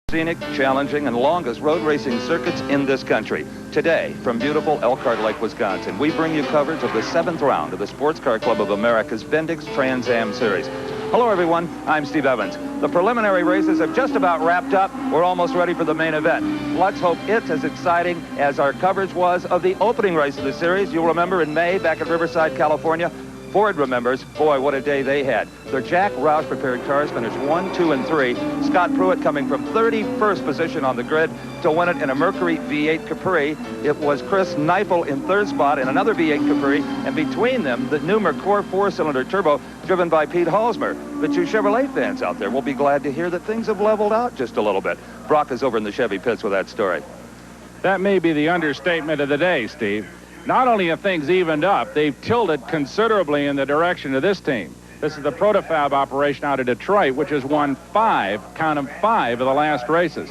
Scenic, challenging, and longest road racing circuits in this country. Today, from beautiful Elkhart Lake, Wisconsin, we bring you coverage of the 7th round of the Sports Car Club of America's Bendix Trans Am Series. Hello, everyone. I'm Steve Evans. The preliminary races have just about wrapped up. We're almost ready for the main event. Let's hope it's as exciting as our coverage was of the opening race of the series. You'll remember in May back at Riverside, California. Ford remembers, boy, what a day they had. Their Jack Roush prepared cars finished 1, 2, and 3. Scott Pruitt coming from 31st position on the grid to win it in a Mercury V8 Capri. It was Chris Neifel in third spot in another V8 Capri, and between them, the new Mercor 4-cylinder turbo driven by Pete Halsmer. But you Chevrolet fans out there will be glad to hear that things have leveled out just a little bit. Brock is over in the Chevy pits with that story. That may be the understatement of the day, Steve. Not only have things evened up, they've tilted considerably in the direction of this team. This is the Protofab operation out of Detroit, which has won 5, count them 5, of the last races.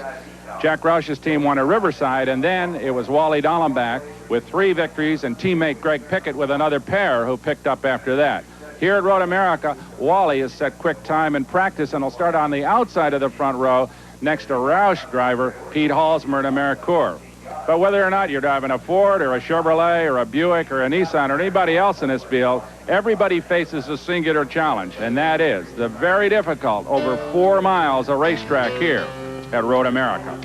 Jack Roush's team won at Riverside, and then it was Wally Dallenbach with 3 victories and teammate Greg Pickett with another pair who picked up after that. Here at Road America, Wally has set quick time in practice and will start on the outside of the front row next to Roush driver Pete Halsmer in a Mercor. But whether or not you're driving a Ford or a Chevrolet or a Buick or a Nissan or anybody else in this field, everybody faces a singular challenge, and that is the very difficult over 4 miles of racetrack here at Road America.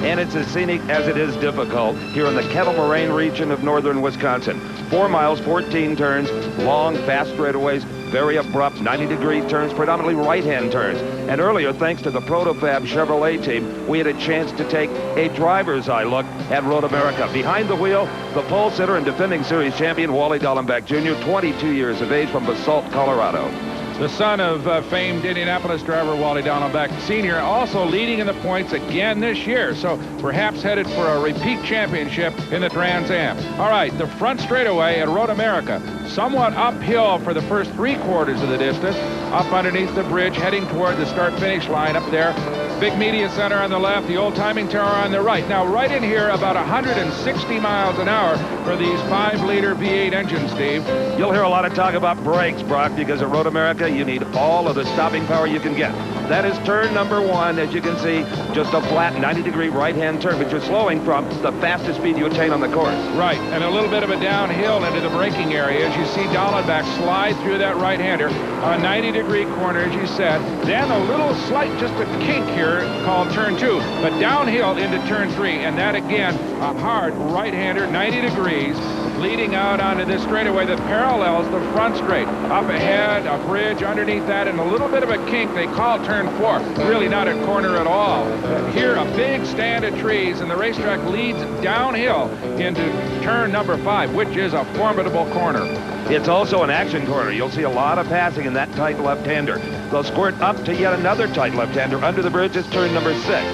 And it's as scenic as it is difficult here in the Kettle Moraine region of northern Wisconsin. 4 miles, 14 turns, long, fast straightaways, very abrupt 90-degree turns, predominantly right-hand turns. And earlier, thanks to the Protofab Chevrolet team, we had a chance to take a driver's eye look at Road America. Behind the wheel, the pole sitter and defending series champion Wally Dallenbach Jr., 22 years of age, from Basalt, Colorado. The son of famed Indianapolis driver Wally Dallenbach Sr. also leading in the points again this year, so perhaps headed for a repeat championship in the Trans Am. All right, the front straightaway at Road America, somewhat uphill for the first 3/4 of the distance, up underneath the bridge, heading toward the start-finish line up there. Big media center on the left, the old timing tower on the right. Now, right in here, about 160 miles an hour for these 5-liter V8 engines, Steve. You'll hear a lot of talk about brakes, Brock, because at Road America, you need all of the stopping power you can get. That is turn number 1, as you can see, just a flat 90-degree right-hand turn, but you're slowing from the fastest speed you attain on the course. Right, and a little bit of a downhill into the braking area as you see Dallenbach slide through that right-hander. A 90-degree corner, as you said. Then a little slight, just a kink here called turn 2, but downhill into turn 3, and that again, a hard right-hander, 90 degrees, leading out onto this straightaway that parallels the front straight. Up ahead, a bridge underneath that, and a little bit of a kink they call turn 4. Really not a corner at all. Here, a big stand of trees, and the racetrack leads downhill into turn number 5, which is a formidable corner. It's also an action corner. You'll see a lot of passing in that tight left-hander. They'll squirt up to yet another tight left-hander. Under the bridge is turn number 6.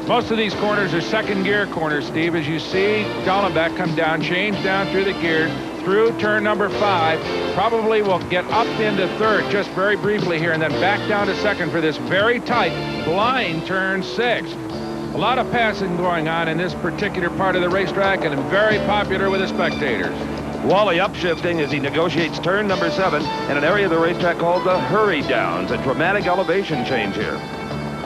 Most of these corners are second gear corners, Steve. As you see Dallenbach come down, change down through the gears, through turn number 5. Probably will get up into third just very briefly here, and then back down to second for this very tight, blind turn 6. A lot of passing going on in this particular part of the racetrack, and very popular with the spectators. Wally upshifting as he negotiates turn number 7 in an area of the racetrack called the Hurry Downs, a dramatic elevation change here.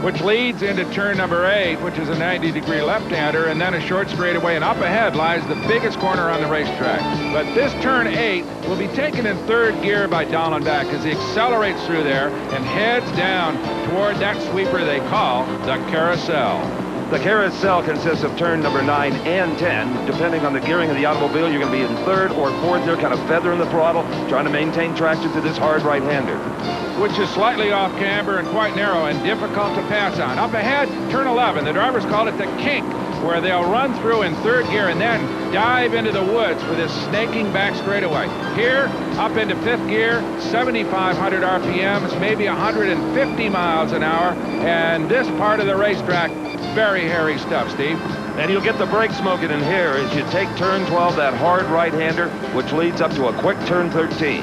Which leads into turn number 8, which is a 90-degree left-hander, and then a short straightaway, and up ahead lies the biggest corner on the racetrack. But this turn 8 will be taken in third gear by Dallenbach as he accelerates through there and heads down toward that sweeper they call the carousel. The carousel consists of turn number 9 and 10. Depending on the gearing of the automobile, you're going to be in third or fourth there, kind of feathering the throttle, trying to maintain traction to this hard right-hander, which is slightly off camber and quite narrow and difficult to pass on. Up ahead, turn 11. The drivers call it the kink, where they'll run through in third gear and then dive into the woods for this snaking back straightaway. Here, up into 5th gear, 7,500 RPMs, maybe 150 miles an hour, and this part of the racetrack, very hairy stuff, Steve. And you'll get the brake smoking in here as you take turn 12, that hard right-hander, which leads up to a quick turn 13.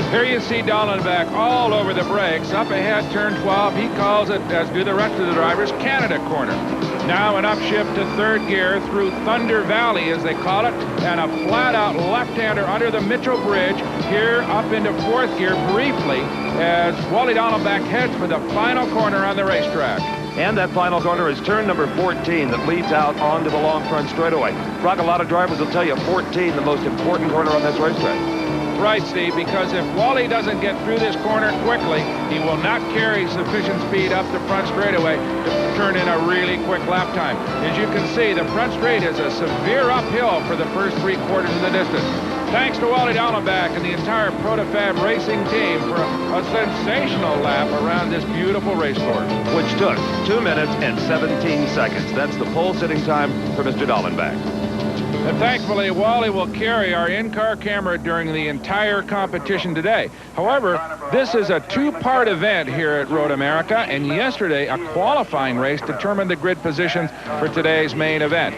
Here you see Dallenbach all over the brakes. Up ahead, turn 12. He calls it, as do the rest of the drivers, Canada corner. Now an upshift to third gear through Thunder Valley, as they call it, and a flat-out left-hander under the Mitchell Bridge here up into fourth gear briefly as Wally Dallenbach heads for the final corner on the racetrack. And that final corner is turn number 14 that leads out onto the long front straightaway. Brock, a lot of drivers will tell you 14, the most important corner on this racetrack. Right, Steve, because if Wally doesn't get through this corner quickly, he will not carry sufficient speed up the front straightaway to turn in a really quick lap time. As you can see, the front straight is a severe uphill for the first 3/4 of the distance. Thanks to Wally Dallenbach and the entire Protofab Racing team for a sensational lap around this beautiful race course. Which took 2 minutes and 17 seconds. That's the pole sitting time for Mr. Dallenbach. And thankfully, Wally will carry our in-car camera during the entire competition today. However, this is a two-part event here at Road America, and yesterday a qualifying race determined the grid positions for today's main event.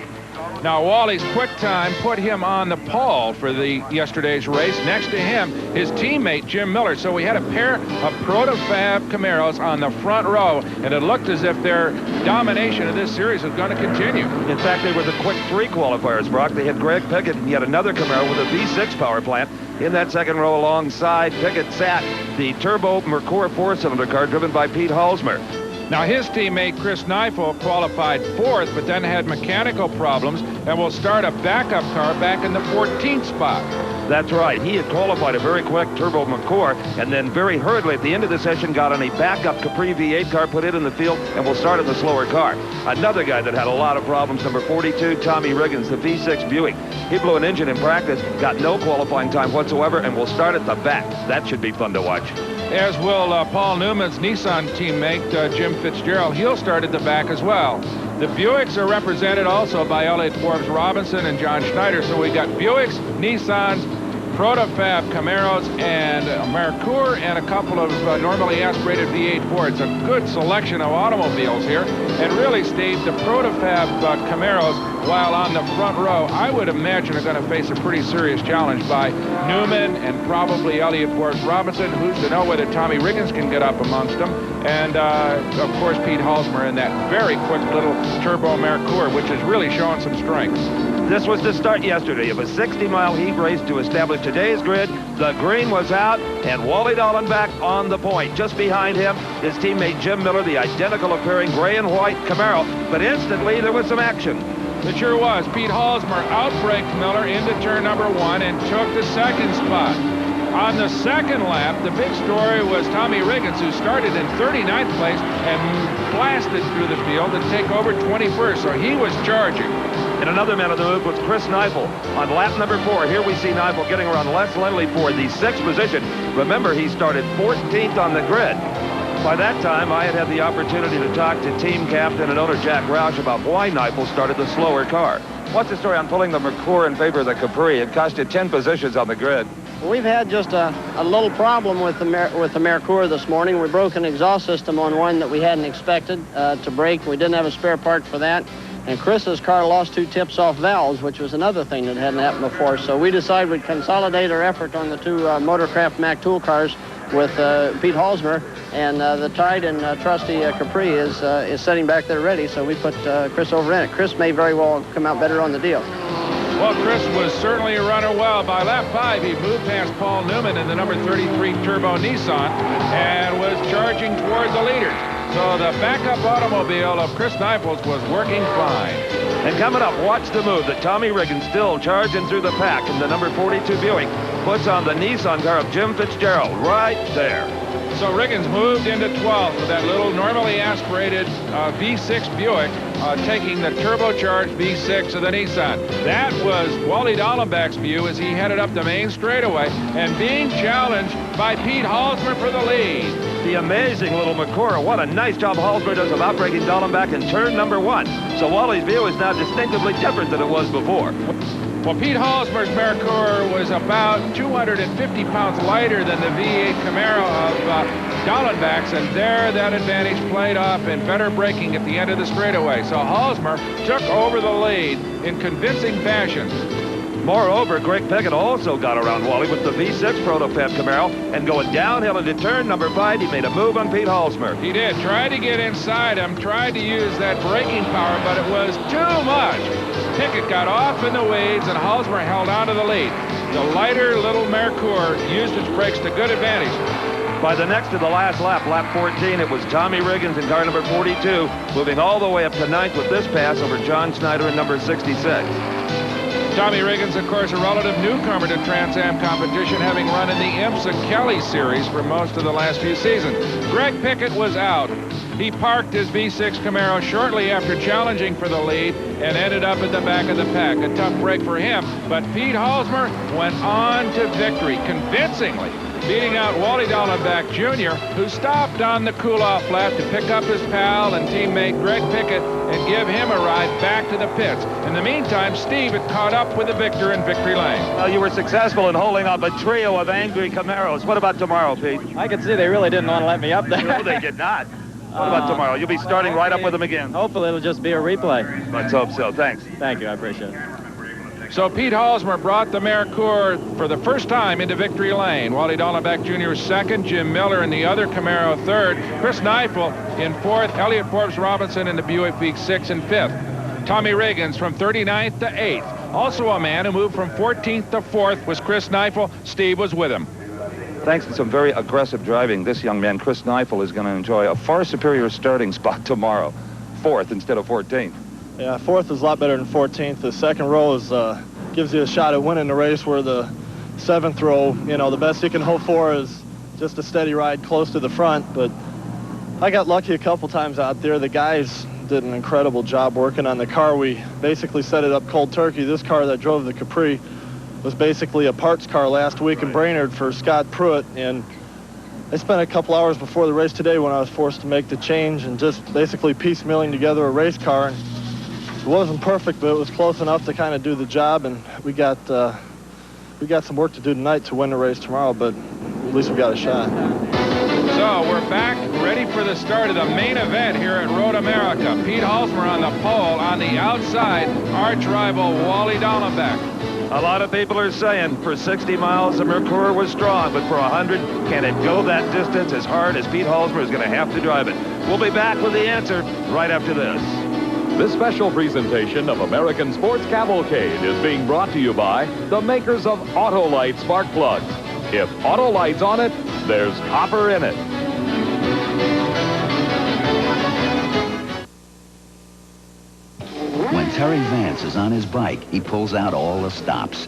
Now, Wally's quick time put him on the pole for yesterday's race. Next to him, his teammate, Jim Miller. So we had a pair of Protofab Camaros on the front row, and it looked as if their domination of this series was going to continue. In fact, they were the quick 3 qualifiers, Brock. They had Greg Pickett and yet another Camaro with a V6 power plant. In that second row alongside Pickett sat the Turbo Merkur 4-cylinder car driven by Pete Halsmer. Now, his teammate, Chris Neifel, qualified 4th, but then had mechanical problems and will start a backup car back in the 14th spot. That's right. He had qualified a very quick Turbo Merkur, and then very hurriedly at the end of the session got on a backup Capri V8 car, put it in the field, and will start in the slower car. Another guy that had a lot of problems, number 42, Tommy Riggins, the V6 Buick. He blew an engine in practice, got no qualifying time whatsoever, and will start at the back. That should be fun to watch. As will Paul Newman's Nissan teammate, Jim Fitzgerald. He'll start at the back as well. The Buicks are represented also by Elliott Forbes Robinson and John Schneider. So we got Buicks, Nissans, Protofab Camaros, and Merkur, and a couple of normally aspirated V8 Fords. A good selection of automobiles here. And really, Steve, the Protofab Camaros, while on the front row, I would imagine are going to face a pretty serious challenge by Newman and probably Elliott Forbes Robinson. Who's to know whether Tommy Riggins can get up amongst them. And, of course, Pete Halsmer in that very quick little Turbo Merkur, which is really showing some strength. This was the start yesterday of a 60-mile heat race to establish today's grid. The green was out, and Wally Dallenbach on the point. Just behind him, his teammate Jim Miller, the identical appearing gray and white Camaro. But instantly, there was some action. It sure was. Pete Halsmer outbraked Miller into turn number 1 and took the second spot. On the second lap, the big story was Tommy Riggins, who started in 39th place and blasted through the field to take over 21st, so he was charging. And another man on the move was Chris Neifel. On lap number 4, here we see Neifel getting around Les Lindley for the 6th position. Remember, he started 14th on the grid. By that time, I had the opportunity to talk to team captain and owner Jack Roush about why Neifel started the slower car. What's the story on pulling the Merkur in favor of the Capri? It cost you 10 positions on the grid. We've had just a little problem with the Merkur this morning. We broke an exhaust system on one that we hadn't expected to break. We didn't have a spare part for that. And Chris's car lost 2 tips-off valves, which was another thing that hadn't happened before. So we decided we'd consolidate our effort on the 2 Motorcraft Mac Tool cars with Pete Halsmer, and the tried and trusty Capri is sitting back there ready. So we put Chris over in it. Chris may very well come out better on the deal. Well, Chris was certainly a runner well. By lap 5, he moved past Paul Newman in the number 33 Turbo Nissan and was charging toward the leaders. So the backup automobile of Chris Neifel's was working fine. And coming up, watch the move that Tommy Riggins, still charging through the pack, and the number 42 Buick puts on the Nissan car of Jim Fitzgerald right there. So Riggins moved into 12th with that little normally aspirated V6 Buick, taking the turbocharged V6 of the Nissan. That was Wally Dallenbach's view as he headed up the main straightaway and being challenged by Pete Halsmer for the lead. The amazing little Merkur. What a nice job Halsmer does of outbraking Dallenbach in turn number 1. So Wally's view is now distinctively different than it was before. Well, Pete Halsmer's Merkur was about 250 pounds lighter than the V8 Camaro of Dallenbach's, and there that advantage played off in better braking at the end of the straightaway. So Halsmer took over the lead in convincing fashion. Moreover, Greg Pickett also got around Wally with the V6 Proto-Fab Camaro, and going downhill into turn number 5, he made a move on Pete Halsmer. He did. Tried to get inside him, tried to use that braking power, but it was too much. Pickett got off in the weeds, and Halsmer held on to the lead. The lighter little Merkur used its brakes to good advantage. By the next to the last lap, lap 14, it was Tommy Riggins in car number 42, moving all the way up to 9th with this pass over John Schneider in number 66. Tommy Riggins, of course, a relative newcomer to Trans Am competition, having run in the IMSA Kelly series for most of the last few seasons. Greg Pickett was out. He parked his V6 Camaro shortly after challenging for the lead and ended up at the back of the pack. A tough break for him, but Pete Halsmer went on to victory convincingly, beating out Wally Dallenbach Jr., who stopped on the cool-off lap to pick up his pal and teammate Greg Pickett and give him a ride back to the pits. In the meantime, Steve had caught up with the victor in victory lane. Well, you were successful in holding up a trio of angry Camaros. What about tomorrow, Pete? I could see they really didn't want to let me up there. No, they did not. What about tomorrow? You'll be starting right up with them again. Hopefully it'll just be a replay. Let's hope so. Thanks. Thank you. I appreciate it. So Pete Halsmer brought the Merkur for the first time into victory lane. Wally Dallenbach Jr. second, Jim Miller in the other Camaro third, Chris Neifel in fourth, Elliott Forbes Robinson in the Buick Beak 6th and 5th. Tommy Riggins from 39th to 8th. Also a man who moved from 14th to 4th was Chris Neifel. Steve was with him. Thanks to some very aggressive driving, this young man, Chris Neifel, is going to enjoy a far superior starting spot tomorrow. 4th instead of 14th. Yeah, 4th is a lot better than 14th. The second row is gives you a shot at winning the race, where the 7th row, you know, the best you can hope for is just a steady ride close to the front. But I got lucky a couple times out there. The guys did an incredible job working on the car. We basically set it up cold turkey. This car that drove the Capri was basically a parts car last week in Brainerd for Scott Pruitt, and I spent a couple hours before the race today when I was forced to make the change and just basically piecemealing together a race car. And it wasn't perfect, but it was close enough to kind of do the job, and we got some work to do tonight to win the race tomorrow, but at least we got a shot. So we're back, ready for the start of the main event here at Road America. Pete Halsmer on the pole, on the outside, arch rival Wally Dallenbach. A lot of people are saying for 60 miles the Merkur was strong, but for 100, can it go that distance as hard as Pete Halsmer is going to have to drive it? We'll be back with the answer right after this. This special presentation of American Sports Cavalcade is being brought to you by the makers of Autolite spark plugs. If Autolite's on it, there's copper in it. When Terry Vance is on his bike, he pulls out all the stops.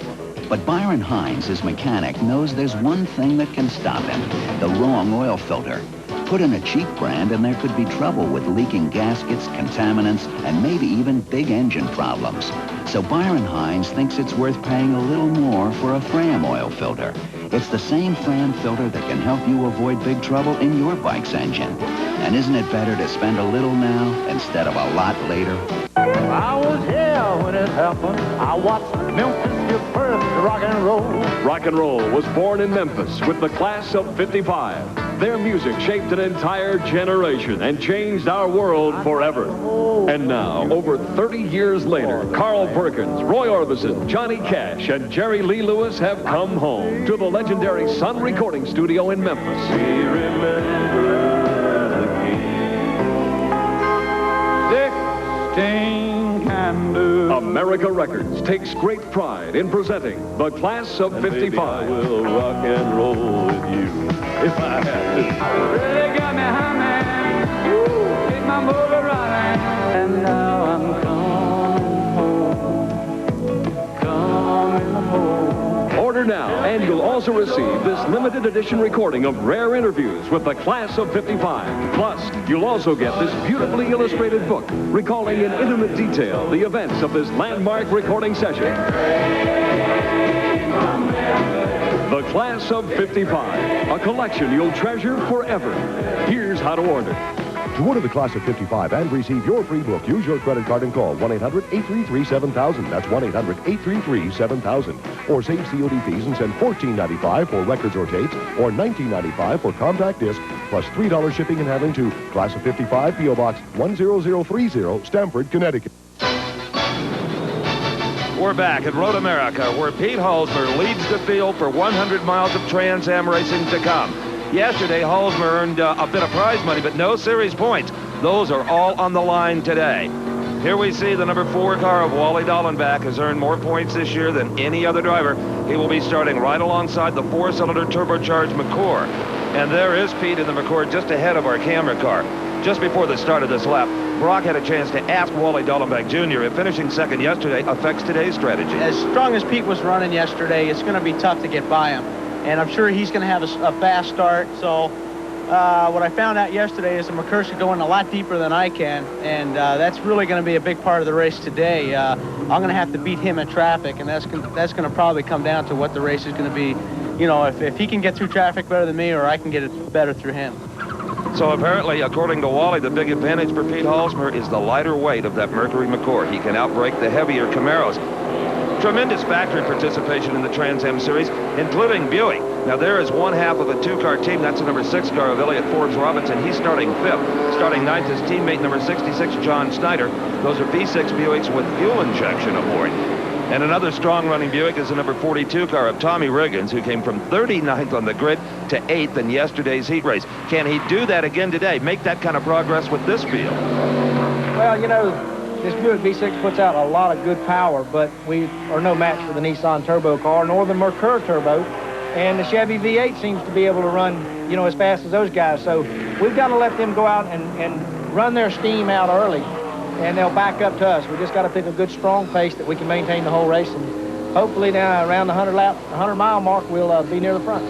But Byron Hines, his mechanic, knows there's one thing that can stop him: the wrong oil filter. Put in a cheap brand and there could be trouble with leaking gaskets, contaminants, and maybe even big engine problems. So Byron Hines thinks it's worth paying a little more for a Fram oil filter. It's the same Fram filter that can help you avoid big trouble in your bike's engine. And isn't it better to spend a little now instead of a lot later? I was here when it happened. I watched Memphis give birth to rock and roll. Rock and roll was born in Memphis with the class of '55. Their music shaped an entire generation and changed our world forever. And now, over 30 years later, Carl Perkins, Roy Orbison, Johnny Cash, and Jerry Lee Lewis have come home to the legendary Sun Recording Studio in Memphis. We remember the 16 candles. America Records takes great pride in presenting the class of '55. We'll rock and roll with you if I had to. Really got me humming. Ooh, keep my motor running. And now I'm coming home. Order now, and you'll also receive this limited edition recording of rare interviews with the class of '55. Plus, you'll also get this beautifully illustrated book recalling in intimate detail the events of this landmark recording session. The Class of '55, a collection you'll treasure forever. Here's how to order. To order the Class of '55 and receive your free book, use your credit card and call 1-800-833-7000. That's 1-800-833-7000. Or save COD fees and send $14.95 for records or tapes, or $19.95 for compact disc, plus $3 shipping and handling to Class of '55, P.O. Box 10030, Stamford, Connecticut. We're back at Road America, where Pete Halsmer leads the field for 100 miles of Trans Am racing to come. Yesterday, Halsmer earned a bit of prize money, but no series points. Those are all on the line today. Here we see the number 4 car of Wally Dallenbach has earned more points this year than any other driver. He will be starting right alongside the 4-cylinder turbocharged McCord. And there is Pete in the McCord just ahead of our camera car. Just before the start of this lap, Brock had a chance to ask Wally Dallenbach Jr. if finishing second yesterday affects today's strategy. As strong as Pete was running yesterday, it's going to be tough to get by him. And I'm sure he's going to have a fast start. So what I found out yesterday is that McCursh is going a lot deeper than I can. And that's really going to be a big part of the race today. I'm going to have to beat him in traffic. And that's going to probably come down to what the race is going to be. You know, if he can get through traffic better than me, or I can get it better through him. So apparently, according to Wally, the big advantage for Pete Halsmer is the lighter weight of that Mercury McCord. He can outbrake the heavier Camaros. Tremendous factory participation in the Trans Am Series, including Buick. Now, there is one half of a 2-car team. That's the number 6 car of Elliott Forbes Robinson. He's starting 5th. Starting 9th is teammate number 66, John Snyder. Those are V6 Buicks with fuel injection aboard. And another strong-running Buick is the number 42 car of Tommy Riggins, who came from 39th on the grid to 8th in yesterday's heat race. Can he do that again today, make that kind of progress with this field? Well, you know, this Buick V6 puts out a lot of good power, but we are no match for the Nissan Turbo car, nor the Merkur Turbo. And the Chevy V8 seems to be able to run, you know, as fast as those guys. So we've got to let them go out and run their steam out early, and they'll back up to us. We just got to pick a good, strong pace that we can maintain the whole race. And hopefully now around the 100-mile mark, we'll be near the front.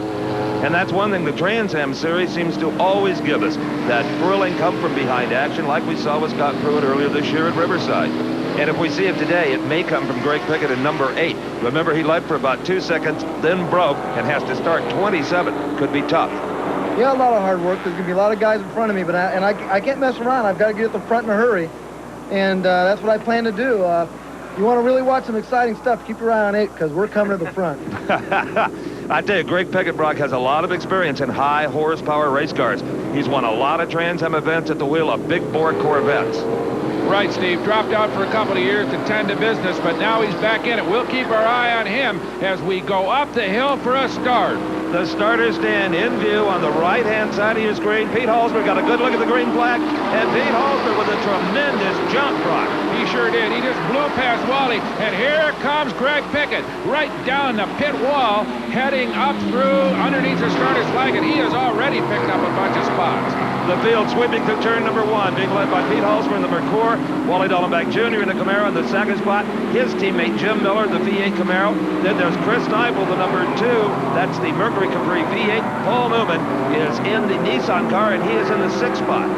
And that's one thing the Trans Am Series seems to always give us, that thrilling come-from-behind action like we saw with Scott Pruitt earlier this year at Riverside. And if we see it today, it may come from Greg Pickett in number 8. Remember, he led for about 2 seconds, then broke, and has to start 27. Could be tough. Yeah, a lot of hard work. There's going to be a lot of guys in front of me, but I can't mess around. I've got to get at the front in a hurry, and that's what I plan to do. You want to really watch some exciting stuff, keep your eye on 8, because we're coming to the front. I tell you, Greg Pickett, Brock, has a lot of experience in high horsepower race cars. He's won a lot of Trans Am events at the wheel of big bore Corvettes. Right, Steve. Dropped out for a couple of years to tend to business, but now he's back in it. We'll keep our eye on him as we go up the hill for a start. The starters stand in view on the right-hand side of your screen. Pete Halsmer got a good look at the green flag, and Pete Halsmer with a tremendous jump, Brock. He sure did. He just blew past Wally, and here comes Greg Pickett right down the pit wall, heading up through underneath the starter's flag, and he has already picked up a bunch of spots. The field sweeping through turn number 1, being led by Pete Halsmer in the Merkur, Wally Dallenbach Jr. in the Camaro in the second spot, his teammate Jim Miller, the V8 Camaro. Then there's Chris Neifel, the number 2. That's the Mercury Capri V8. Paul Newman is in the Nissan car, and he is in the 6th spot.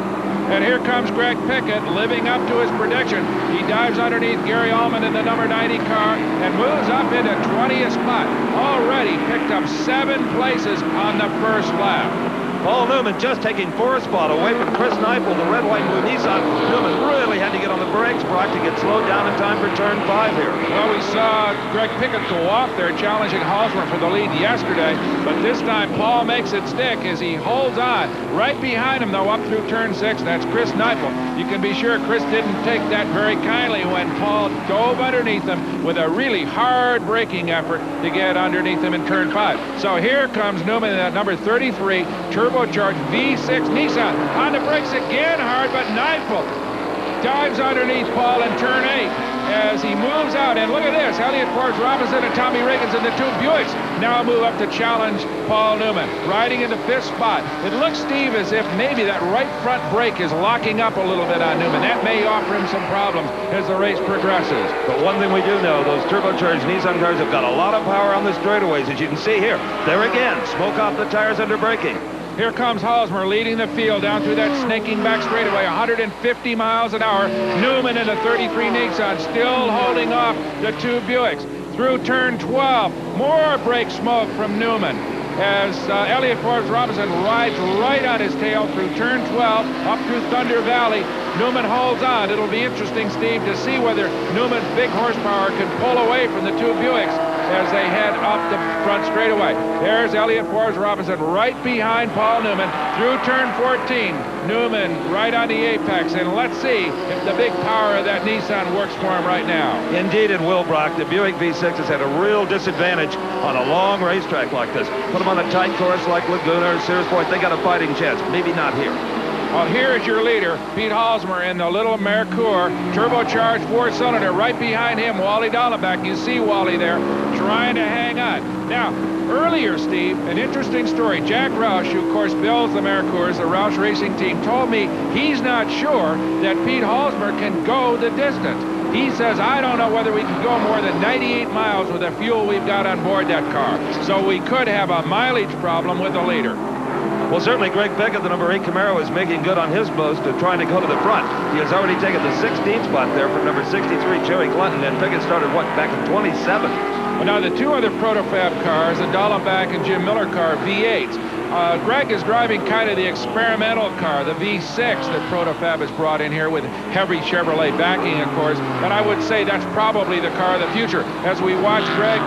And here comes Greg Pickett, living up to his prediction. He dives underneath Gary Allman in the number 90 car and moves up into 20th spot. Already picked up 7 places on the first lap. Paul Newman just taking 4th spot away from Chris Neifel, the red, white, and blue Nissan. Newman really had to get on the brakes, Brock, to get slowed down in time for turn 5 here. Well, we saw Greg Pickett go off there challenging Halsmer for the lead yesterday, but this time Paul makes it stick as he holds on. Right behind him, though, up through turn 6, that's Chris Neifel. You can be sure Chris didn't take that very kindly when Paul dove underneath him with a really hard braking effort to get underneath him in turn 5. So here comes Newman in that number 33, turbocharged V6 Nissan. On the brakes again hard, but Neifel dives underneath Paul in turn 8 as he moves out. And look at this, Elliott Forbes Robinson and Tommy Riggins in the 2 Buicks now move up to challenge Paul Newman, riding into 5th spot. It looks, Steve, as if maybe that right front brake is locking up a little bit on Newman. That may offer him some problems as the race progresses. But one thing we do know, those turbocharged Nissan cars have got a lot of power on the straightaways, as you can see here. There again, smoke off the tires under braking. Here comes Halsmer leading the field down through that snaking back straightaway, 150 miles an hour. Newman in the 33 Nissan still holding off the 2 Buicks. Through turn 12, more brake smoke from Newman as Elliott Forbes Robinson rides right on his tail through turn 12 up through Thunder Valley. Newman holds on. It'll be interesting, Steve, to see whether Newman's big horsepower can pull away from the 2 Buicks. as they head up the front straightaway. There's Elliott Forbes Robinson right behind Paul Newman through turn 14. Newman right on the apex, and let's see if the big power of that Nissan works for him right now. Indeed, in Wilbrock, the Buick V6 has had a real disadvantage on a long racetrack like this. Put them on a tight course like Laguna or Sears Point, they got a fighting chance. Maybe not here. Well, here is your leader, Pete Halsmer, in the little Merkur, turbocharged four-cylinder. Right behind him, Wally Dallenbach. You see Wally there trying to hang on. Now, earlier, Steve, an interesting story. Jack Roush, who, of course, builds the Merkurs, the Roush Racing team, told me he's not sure that Pete Halsmer can go the distance. He says, I don't know whether we can go more than 98 miles with the fuel we've got on board that car. So we could have a mileage problem with the leader. Well, certainly Greg Pickett, the number 8 Camaro, is making good on his boast of trying to go to the front. He has already taken the 16th spot there from number 63, Jerry Clinton, and Pickett started, what, back in 27? Well, now, the two other Protofab cars, the Dallenbach and Jim Miller car, V8s, Greg is driving kind of the experimental car, the V6 that Protofab has brought in here with heavy Chevrolet backing, of course. And I would say that's probably the car of the future. As we watch Greg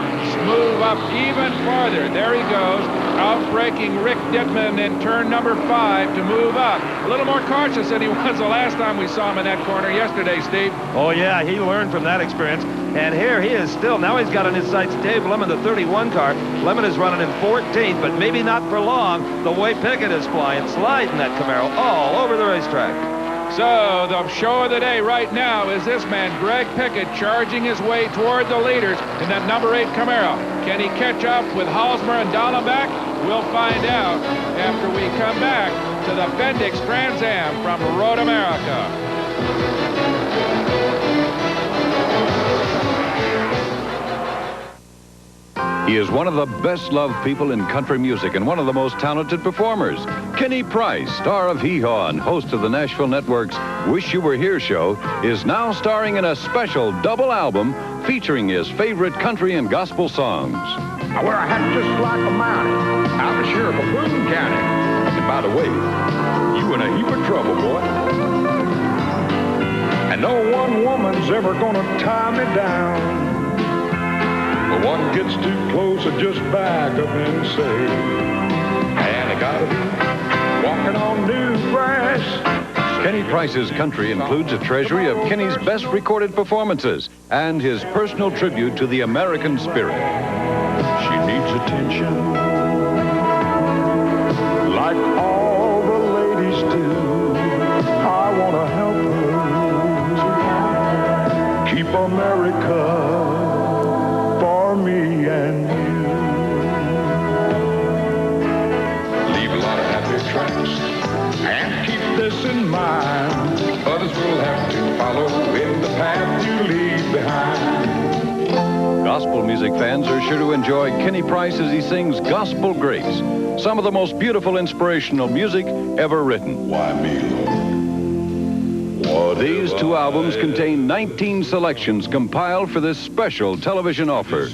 move up even farther, there he goes, outbraking Rick Dittman in turn number 5 to move up. A little more cautious than he was the last time we saw him in that corner yesterday, Steve. Oh, yeah, he learned from that experience. And here he is still. Now he's got on his sights Dave Lemon, the 31 car. Lemon is running in 14th, but maybe not for long. The way Pickett is flying, sliding that Camaro all over the racetrack. So the show of the day right now is this man, Greg Pickett, charging his way toward the leaders in that number 8 Camaro. Can he catch up with Halsmer and Dallenbach? We'll find out after we come back to the Bendix Trans Am from Road America. He is one of the best-loved people in country music and one of the most talented performers. Kenny Price, star of Hee Haw and host of the Nashville Network's Wish You Were Here show, is now starring in a special double album featuring his favorite country and gospel songs. I wear a hat just like a mountie, I'm the sheriff of Boone County. And by the way, you in a heap of trouble, boy. And no one woman's ever gonna tie me down. But one gets too close, I just back up and say, and I gotta be walking on new grass. Kenny Price's country includes a treasury of Kenny's best recorded performances and his personal tribute to the American spirit. She needs attention, like all the ladies do. I want to help her keep America for me and you. Leave a lot of happy tracks and keep this in mind. Others will have to follow in the path you leave behind. Gospel music fans are sure to enjoy Kenny Price as he sings Gospel Grace, some of the most beautiful inspirational music ever written. Why me, Lord? These two albums contain 19 selections compiled for this special television offer.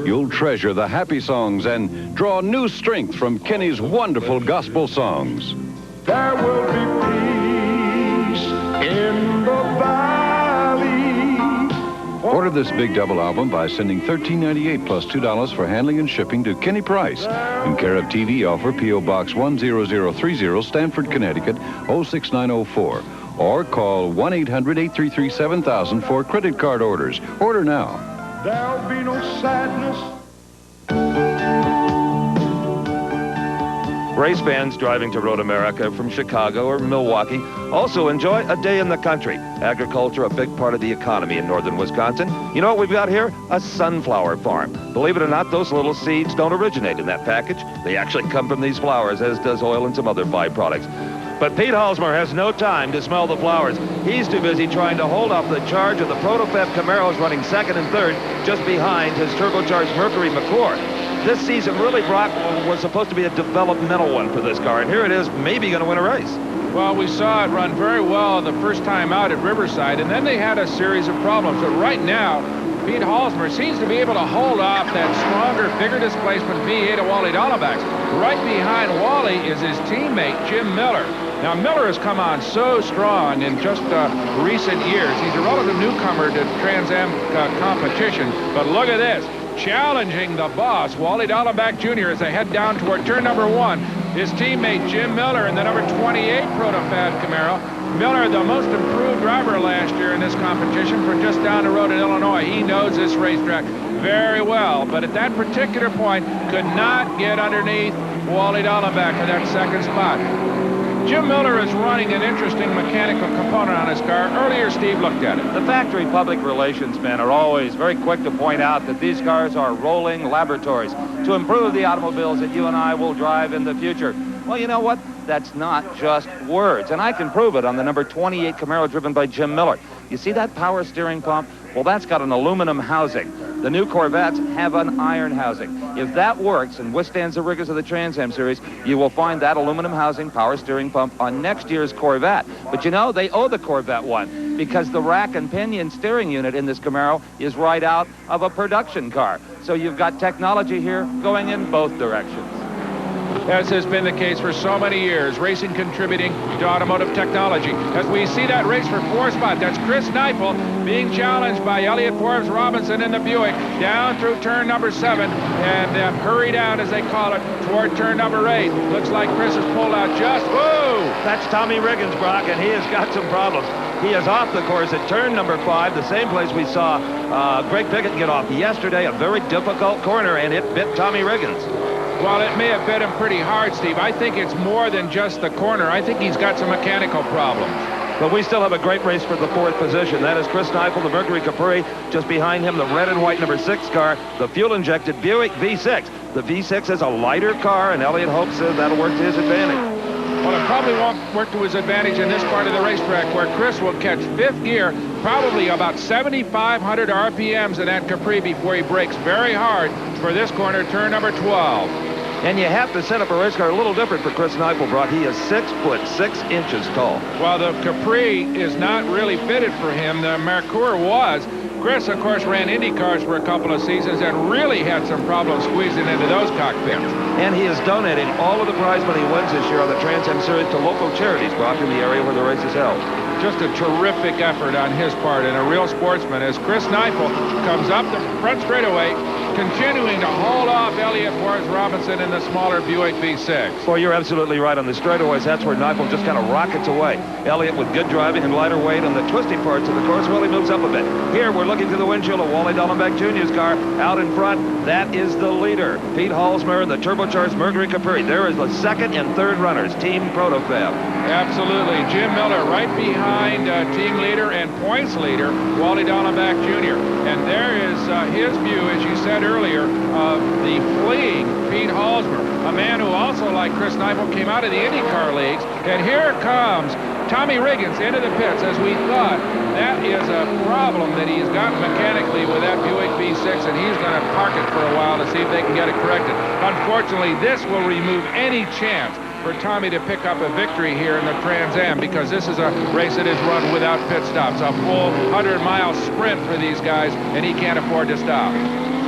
You'll treasure the happy songs and draw new strength from Kenny's wonderful gospel songs. There will be peace in the valley. Order this big double album by sending $13.98 plus $2 for handling and shipping to Kenny Price in care of TV offer P.O. Box 10030, Stamford, Connecticut 06904. Or call 1-800-833-7000 for credit card orders. Order now. There'll be no sadness. Race fans driving to Road America from Chicago or Milwaukee also enjoy a day in the country. Agriculture, a big part of the economy in northern Wisconsin. You know what we've got here? A sunflower farm. Believe it or not, those little seeds don't originate in that package. They actually come from these flowers, as does oil and some other byproducts. But Pete Halsmer has no time to smell the flowers. He's too busy trying to hold off the charge of the Protofab Camaros running second and third just behind his turbocharged Mercury McClure. This season really, Brock, was supposed to be a developmental one for this car, and here it is, maybe going to win a race. Well, we saw it run very well the first time out at Riverside, and then they had a series of problems. But right now, Pete Halsmer seems to be able to hold off that stronger, bigger displacement V8 of Wally Dallenbach. Right behind Wally is his teammate, Jim Miller. Now, Miller has come on so strong in just recent years. He's a relative newcomer to Trans Am competition, but look at this. challenging the boss, Wally Dallenbach Jr., as they head down toward turn number 1. His teammate Jim Miller in the number 28 Protofab Camaro. Miller, the most improved driver last year in this competition from just down the road in Illinois. He knows this racetrack very well, but at that particular point could not get underneath Wally Dallenbach for that second spot. Jim Miller is running an interesting mechanical component on his car. Earlier, Steve looked at it. The factory public relations men are always very quick to point out that these cars are rolling laboratories to improve the automobiles that you and I will drive in the future. Well, you know what? That's not just words, and I can prove it on the number 28 Camaro driven by Jim Miller. You see that power steering pump? Well, that's got an aluminum housing. The new Corvettes have an iron housing. If that works and withstands the rigors of the Trans Am series, you will find that aluminum housing power steering pump on next year's Corvette. But you know, they owe the Corvette one because the rack and pinion steering unit in this Camaro is right out of a production car. So you've got technology here going in both directions. As has been the case for so many years, racing contributing to automotive technology. As we see that race for 4th spot, that's Chris Neifel being challenged by Elliott Forbes Robinson in the Buick down through turn number 7 and hurry down, as they call it, toward turn number 8. Looks like Chris has pulled out just, whoa! That's Tommy Riggins, Brock, and he has got some problems. He is off the course at turn number 5, the same place we saw Greg Pickett get off yesterday, a very difficult corner, and it bit Tommy Riggins. Well, it may have bit him pretty hard, Steve. I think it's more than just the corner. I think he's got some mechanical problems. But we still have a great race for the 4th position. That is Chris Neifel, the Mercury Capri. Just behind him, the red and white number 6 car, the fuel-injected Buick V6. The V6 is a lighter car, and Elliott hopes that'll work to his advantage. Well, it probably won't work to his advantage in this part of the racetrack, where Chris will catch 5th gear, probably about 7,500 RPMs in that Capri before he brakes very hard for this corner, turn number 12. And you have to set up a race car a little different for Chris Neifel, Brock. He is 6 foot 6 inches tall. Well, the Capri is not really fitted for him. The Mercure was. Chris, of course, ran Indy cars for a couple of seasons and really had some problems squeezing into those cockpits. And he is donating all of the prize money he wins this year on the Trans Am Series to local charities, Brock, in the area where the race is held. Just a terrific effort on his part and a real sportsman as Chris Neifel comes up the front straightaway, continuing to hold off Elliott Forbes Robinson in the smaller Buick V6. Well, you're absolutely right. On the straightaways, that's where Neifel just kind of rockets away. Elliott with good driving and lighter weight on the twisty parts of the course really moves up a bit. Here, we're looking through the windshield of Wally Dallenbach Jr.'s car. Out in front, that is the leader, Pete Halsmer in the turbocharged Mercury Capri. There is the 2nd and 3rd runners, Team Protofab. Absolutely. Jim Miller right behind team leader and points leader, Wally Dallenbach Jr. And there is his view, as you said earlier, of the fleeing Pete Halsmer, a man who also, like Chris Neifel, came out of the IndyCar leagues. And here comes Tommy Riggins into the pits, as we thought. That is a problem that he's got mechanically with that Buick V6, and he's going to park it for a while to see if they can get it corrected. Unfortunately, this will remove any chance for Tommy to pick up a victory here in the Trans Am, because this is a race that is run without pit stops, a full 100-mile sprint for these guys, and he can't afford to stop.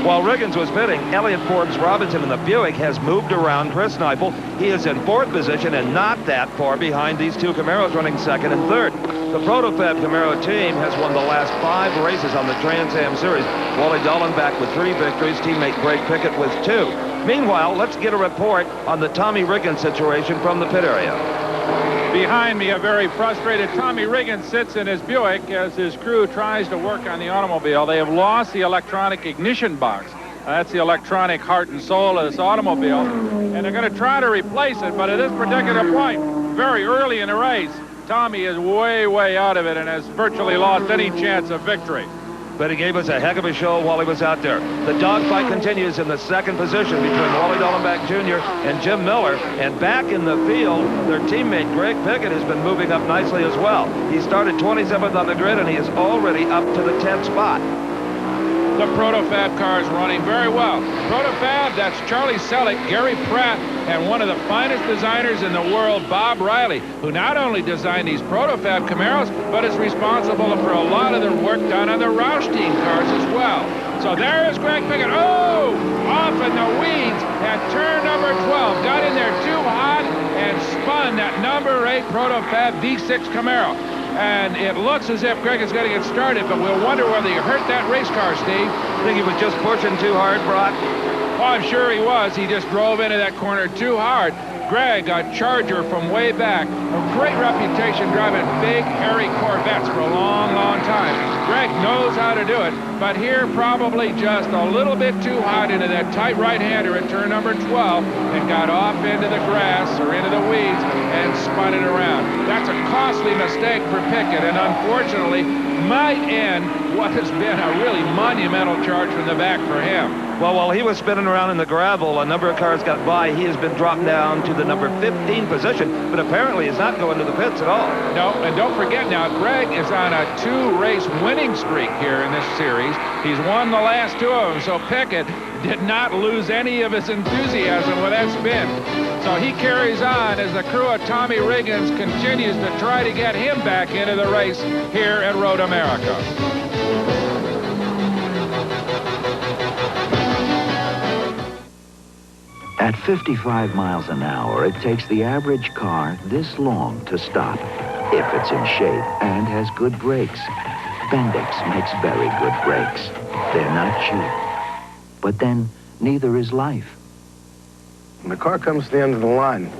While Riggins was pitting, Elliott Forbes Robinson in the Buick has moved around Chris Neifel. He is in 4th position and not that far behind these two Camaros running 2nd and 3rd. The Protofab Camaro team has won the last 5 races on the Trans Am Series. Wally Dallenbach with 3 victories, teammate Greg Pickett with 2. Meanwhile, let's get a report on the Tommy Riggins situation from the pit area. Behind me, a very frustrated Tommy Riggins sits in his Buick as his crew tries to work on the automobile. They have lost the electronic ignition box. That's the electronic heart and soul of this automobile. And they're going to try to replace it, but at this particular point, very early in the race, Tommy is way out of it and has virtually lost any chance of victory. But he gave us a heck of a show while he was out there. The dogfight continues in the 2nd position between Wally Dallenbach Jr. and Jim Miller. And back in the field, their teammate Greg Pickett has been moving up nicely as well. He started 27th on the grid, and he is already up to the 10th spot. The Protofab car is running very well. Protofab, that's Charlie Selleck, Gary Pratt, and one of the finest designers in the world, Bob Riley, who not only designed these Protofab Camaros, but is responsible for a lot of the work done on the Roush team cars as well. So there is Greg Pickett. Oh, off in the weeds at turn number 12. Got in there too hot and spun that number 8 Protofab V6 Camaro. And it looks as if Greg is going to get started, but we'll wonder whether he hurt that race car, Steve. Think he was just pushing too hard, Brock? Oh, I'm sure he was. He just drove into that corner too hard. Greg, a Charger from way back, a great reputation driving big, hairy Corvettes for a long, long time. Greg knows how to do it, but here probably just a little bit too hot into that tight right-hander at turn number 12 and got off into the grass or into the weeds and spun it around. That's a costly mistake for Pickett, and unfortunately might end what has been a really monumental charge from the back for him. Well, while he was spinning around in the gravel, a number of cars got by. He has been dropped down to the number 15 position, but apparently he's not going to the pits at all. No, and don't forget now, Greg is on a 2-race winning streak here in this series. He's won the last 2 of them, so Pickett did not lose any of his enthusiasm with that spin. So he carries on as the crew of Tommy Riggins continues to try to get him back into the race here at Road America. At 55 miles an hour, it takes the average car this long to stop, if it's in shape and has good brakes. Bendix makes very good brakes. They're not cheap. But then, neither is life. When the car comes to the end of the line,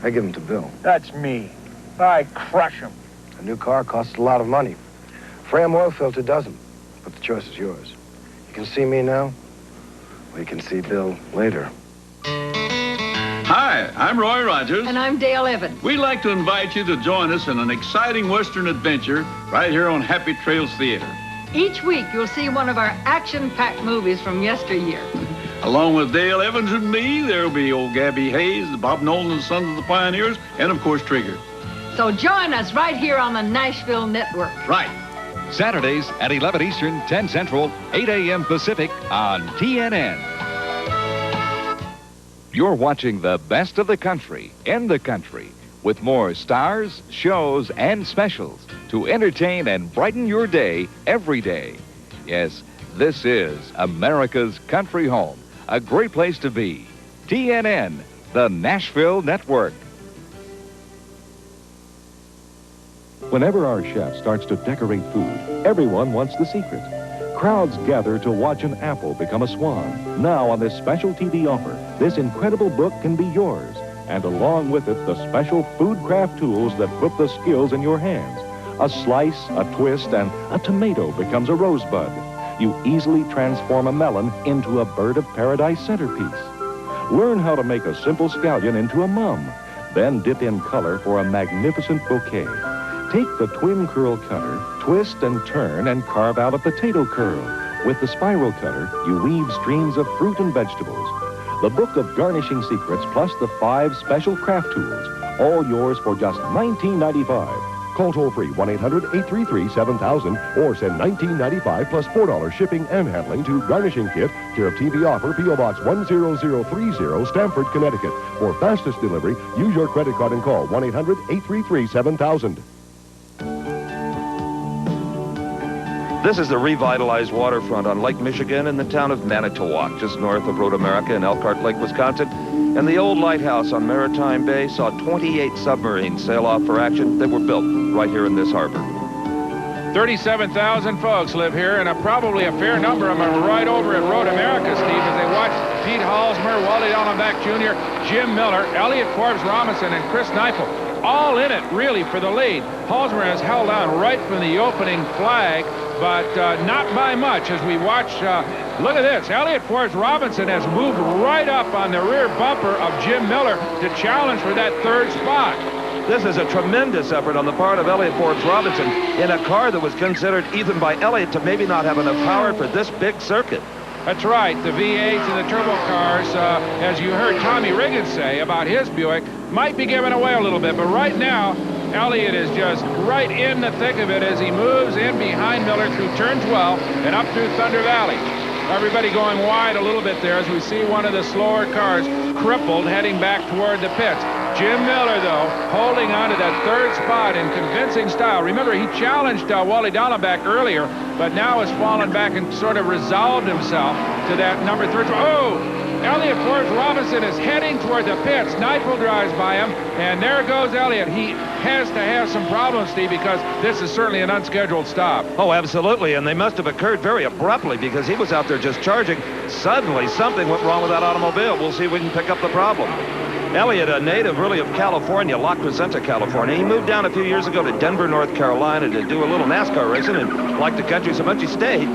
I give him to Bill. That's me. I crush him. A new car costs a lot of money. Fram oil filter doesn't, but the choice is yours. You can see me now, or you can see Bill later. Hi, I'm Roy Rogers. And I'm Dale Evans. We'd like to invite you to join us in an exciting Western adventure right here on Happy Trails Theater. Each week, you'll see one of our action-packed movies from yesteryear. Along with Dale Evans and me, there'll be old Gabby Hayes, Bob Nolan and Sons of the Pioneers, and of course, Trigger. So join us right here on the Nashville Network. Right. Saturdays at 11 Eastern, 10 Central, 8 a.m. Pacific on TNN. You're watching the best of the country, in the country, with more stars, shows, and specials to entertain and brighten your day every day. Yes, this is America's country home, a great place to be. TNN, the Nashville Network. Whenever our chef starts to decorate food, everyone wants the secret. Crowds gather to watch an apple become a swan. Now on this special TV offer, this incredible book can be yours. And along with it, the special food craft tools that put the skills in your hands. A slice, a twist, and a tomato becomes a rosebud. You easily transform a melon into a bird of paradise centerpiece. Learn how to make a simple scallion into a mum. Then dip in color for a magnificent bouquet. Take the twin curl cutter, twist and turn, and carve out a potato curl. With the spiral cutter, you weave streams of fruit and vegetables. The book of garnishing secrets plus the 5 special craft tools, all yours for just $19.95. Call toll-free 1-800-833-7000 or send $19.95 plus $4 shipping and handling to Garnishing Kit, care of TV Offer, P.O. Box 10030, Stamford, Connecticut. For fastest delivery, use your credit card and call 1-800-833-7000. This is the revitalized waterfront on Lake Michigan in the town of Manitowoc, just north of Road America in Elkhart Lake, Wisconsin. And the old lighthouse on Maritime Bay saw 28 submarines sail off for action that were built right here in this harbor. 37,000 folks live here, and probably a fair number of them are right over at Road America, Steve, as they watch Pete Halsmer, Wally Dallenbach Jr., Jim Miller, Elliott Forbes Robinson, and Chris Neifel, all in it, really, for the lead. Halsmer has held on right from the opening flag, but not by much as we watch. Look at this. Elliott Forbes Robinson has moved right up on the rear bumper of Jim Miller to challenge for that 3rd spot. This is a tremendous effort on the part of Elliott Forbes Robinson in a car that was considered, even by Elliott, to maybe not have enough power for this big circuit. That's right. The V8s and the turbo cars, as you heard Tommy Riggins say about his Buick, might be giving away a little bit. But right now, Elliott is just right in the thick of it as he moves in behind Miller through turn 12 and up through Thunder Valley. Everybody going wide a little bit there as we see one of the slower cars crippled heading back toward the pits. Jim Miller, though, holding on to that 3rd spot in convincing style. Remember, he challenged Wally Dallenbach earlier, but now has fallen back and sort of resolved himself to that number 3. Oh! Elliott Forbes Robinson is heading toward the pits. Neifel drives by him, and there goes Elliott. He has to have some problems, Steve, because this is certainly an unscheduled stop. Oh, absolutely, and they must have occurred very abruptly because he was out there just charging. Suddenly, something went wrong with that automobile. We'll see if we can pick up the problem. Elliott, a native really of California, La Crescenta, California. He moved down a few years ago to Denver, North Carolina to do a little NASCAR racing and liked the country so much he stayed.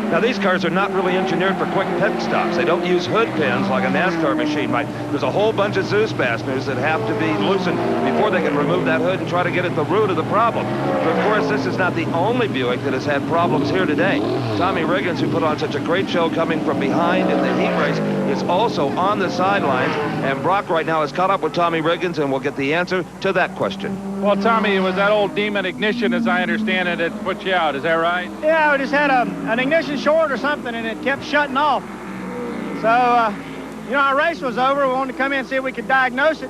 Now, these cars are not really engineered for quick pit stops. They don't use hood pins like a NASCAR machine might. There's a whole bunch of Zeus fasteners that have to be loosened before they can remove that hood and try to get at the root of the problem. But, of course, this is not the only Buick that has had problems here today. Tommy Riggins, who put on such a great show coming from behind in the heat race, is also on the sidelines. And Brock right now is caught up with Tommy Riggins, and we'll get the answer to that question. Well, Tommy, it was that old demon ignition, as I understand it, that put you out. Is that right? Yeah, we just had an ignition short or something, and it kept shutting off. So, you know, our race was over. We wanted to come in and see if we could diagnose it,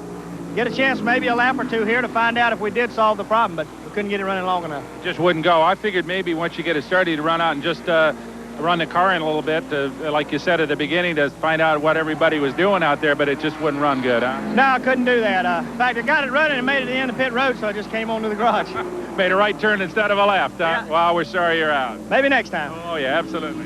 get a chance maybe a lap or two here to find out if we did solve the problem, but we couldn't get it running long enough. Just wouldn't go. I figured maybe once you get it started, you'd run out and just run the car in a little bit, like you said at the beginning, to find out what everybody was doing out there, but it just wouldn't run good, huh? No, I couldn't do that. In fact, I got it running and made it to the end of pit road, so I just came on to the garage. Made a right turn instead of a left, huh? Yeah. Well, we're sorry you're out. Maybe next time. Oh, yeah, absolutely.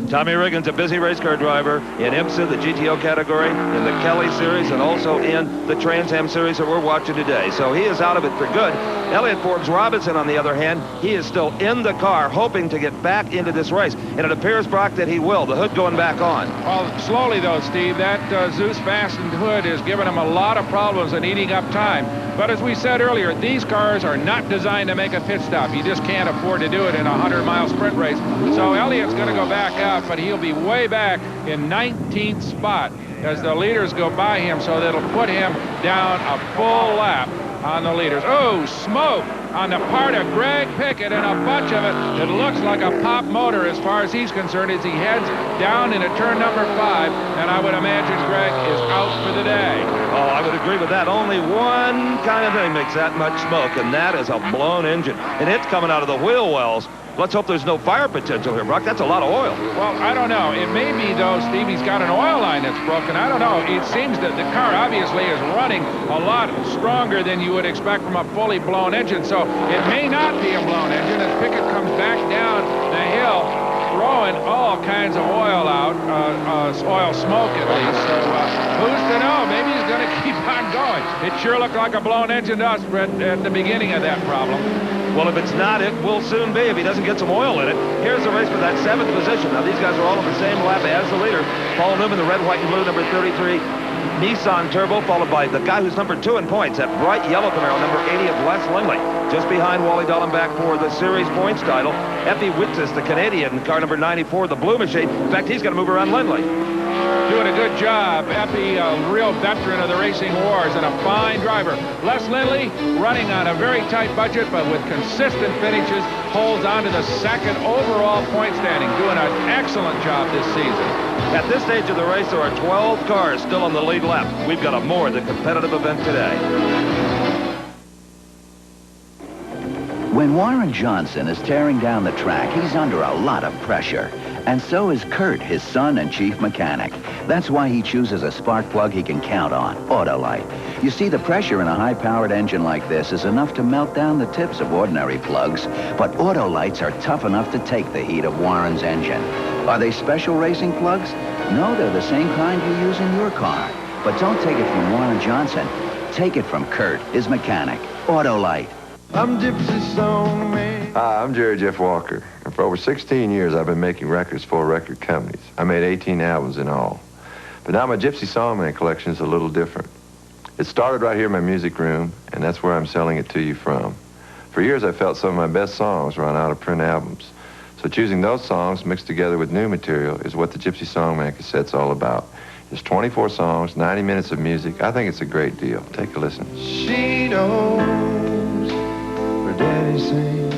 Tommy Riggins, a busy race car driver in IMSA, the GTO category, in the Kelly Series, and also in the Trans Am Series that we're watching today. So he is out of it for good. Elliott Forbes Robinson, on the other hand, he is still in the car, hoping to get back into this race. And it appears, Brock, that he will. The hood going back on. Well, slowly, though, Steve, that Zeus fastened hood is giving him a lot of problems and eating up time. But as we said earlier, these cars are not designed to make a pit stop. You just can't afford to do it in a 100-mile sprint race. So Elliott's going to go back out, but he'll be way back in 19th spot as the leaders go by him, so that'll put him down a full lap on the leaders. Oh, smoke on the part of Greg Pickett, and a bunch of it. It looks like a pop motor as far as he's concerned as he heads down into turn number 5, and I would imagine Greg is out for the day. Oh, I would agree with that. Only one kind of thing makes that much smoke, and that is a blown engine. And it's coming out of the wheel wells. Let's hope there's no fire potential here, Brock. That's a lot of oil. Well, I don't know. It may be, though, Steve, he's got an oil line that's broken. I don't know. It seems that the car obviously is running a lot stronger than you would expect from a fully blown engine. So it may not be a blown engine as Pickett comes back down the hill, throwing all kinds of oil out, oil smoke at least. So who's to know? Maybe he's going to keep on going. It sure looked like a blown engine to us, Brett, at the beginning of that problem. Well, if it's not, it will soon be if he doesn't get some oil in it. Here's the race for that 7th position. Now, these guys are all on the same lap as the leader. Paul Newman, the red, white, and blue, number 33. Nissan Turbo, followed by the guy who's number 2 in points, that bright yellow Camaro, number 80 of Les Lindley. Just behind Wally Dallenbach for the series points title. Effie Witzis, the Canadian, car number 94, the blue machine. In fact, he's going to move around Lindley. Doing a good job. Effie, a real veteran of the racing wars and a fine driver. Les Lindley running on a very tight budget, but with consistent finishes, holds on to the 2nd overall point standing, doing an excellent job this season. At this stage of the race, there are 12 cars still on the lead lap. We've got a more than competitive event today. When Warren Johnson is tearing down the track, he's under a lot of pressure. And so is Kurt, his son and chief mechanic. That's why he chooses a spark plug he can count on, Autolite. You see, the pressure in a high-powered engine like this is enough to melt down the tips of ordinary plugs, but Autolites are tough enough to take the heat of Warren's engine. Are they special racing plugs? No, they're the same kind you use in your car. But don't take it from Warren Johnson. Take it from Kurt, his mechanic. Autolite. I'm Gypsy Songman. Hi, I'm Jerry Jeff Walker. And for over 16 years, I've been making records for record companies. I made 18 albums in all. But now my Gypsy Songman collection is a little different. It started right here in my music room, and that's where I'm selling it to you from. For years, I felt some of my best songs run out of print albums. So choosing those songs mixed together with new material is what the Gypsy Songman cassette's all about. It's 24 songs, 90 minutes of music. I think it's a great deal. Take a listen. She knows where Daddy sings.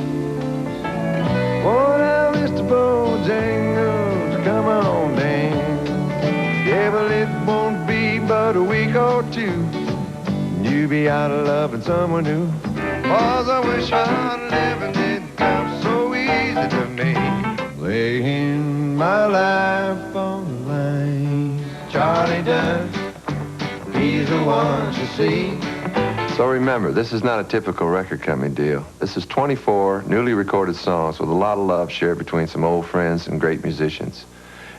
Oh, now, Mr. Bojangles, come on, dance. Yeah, but it won't be but a week or two. And you be out of loving someone new. 'Cause I wish I'd live and it come so easy to me. Laying my life on the line. Charlie ones you see. So remember, this is not a typical record company deal. This is 24 newly recorded songs with a lot of love shared between some old friends and great musicians.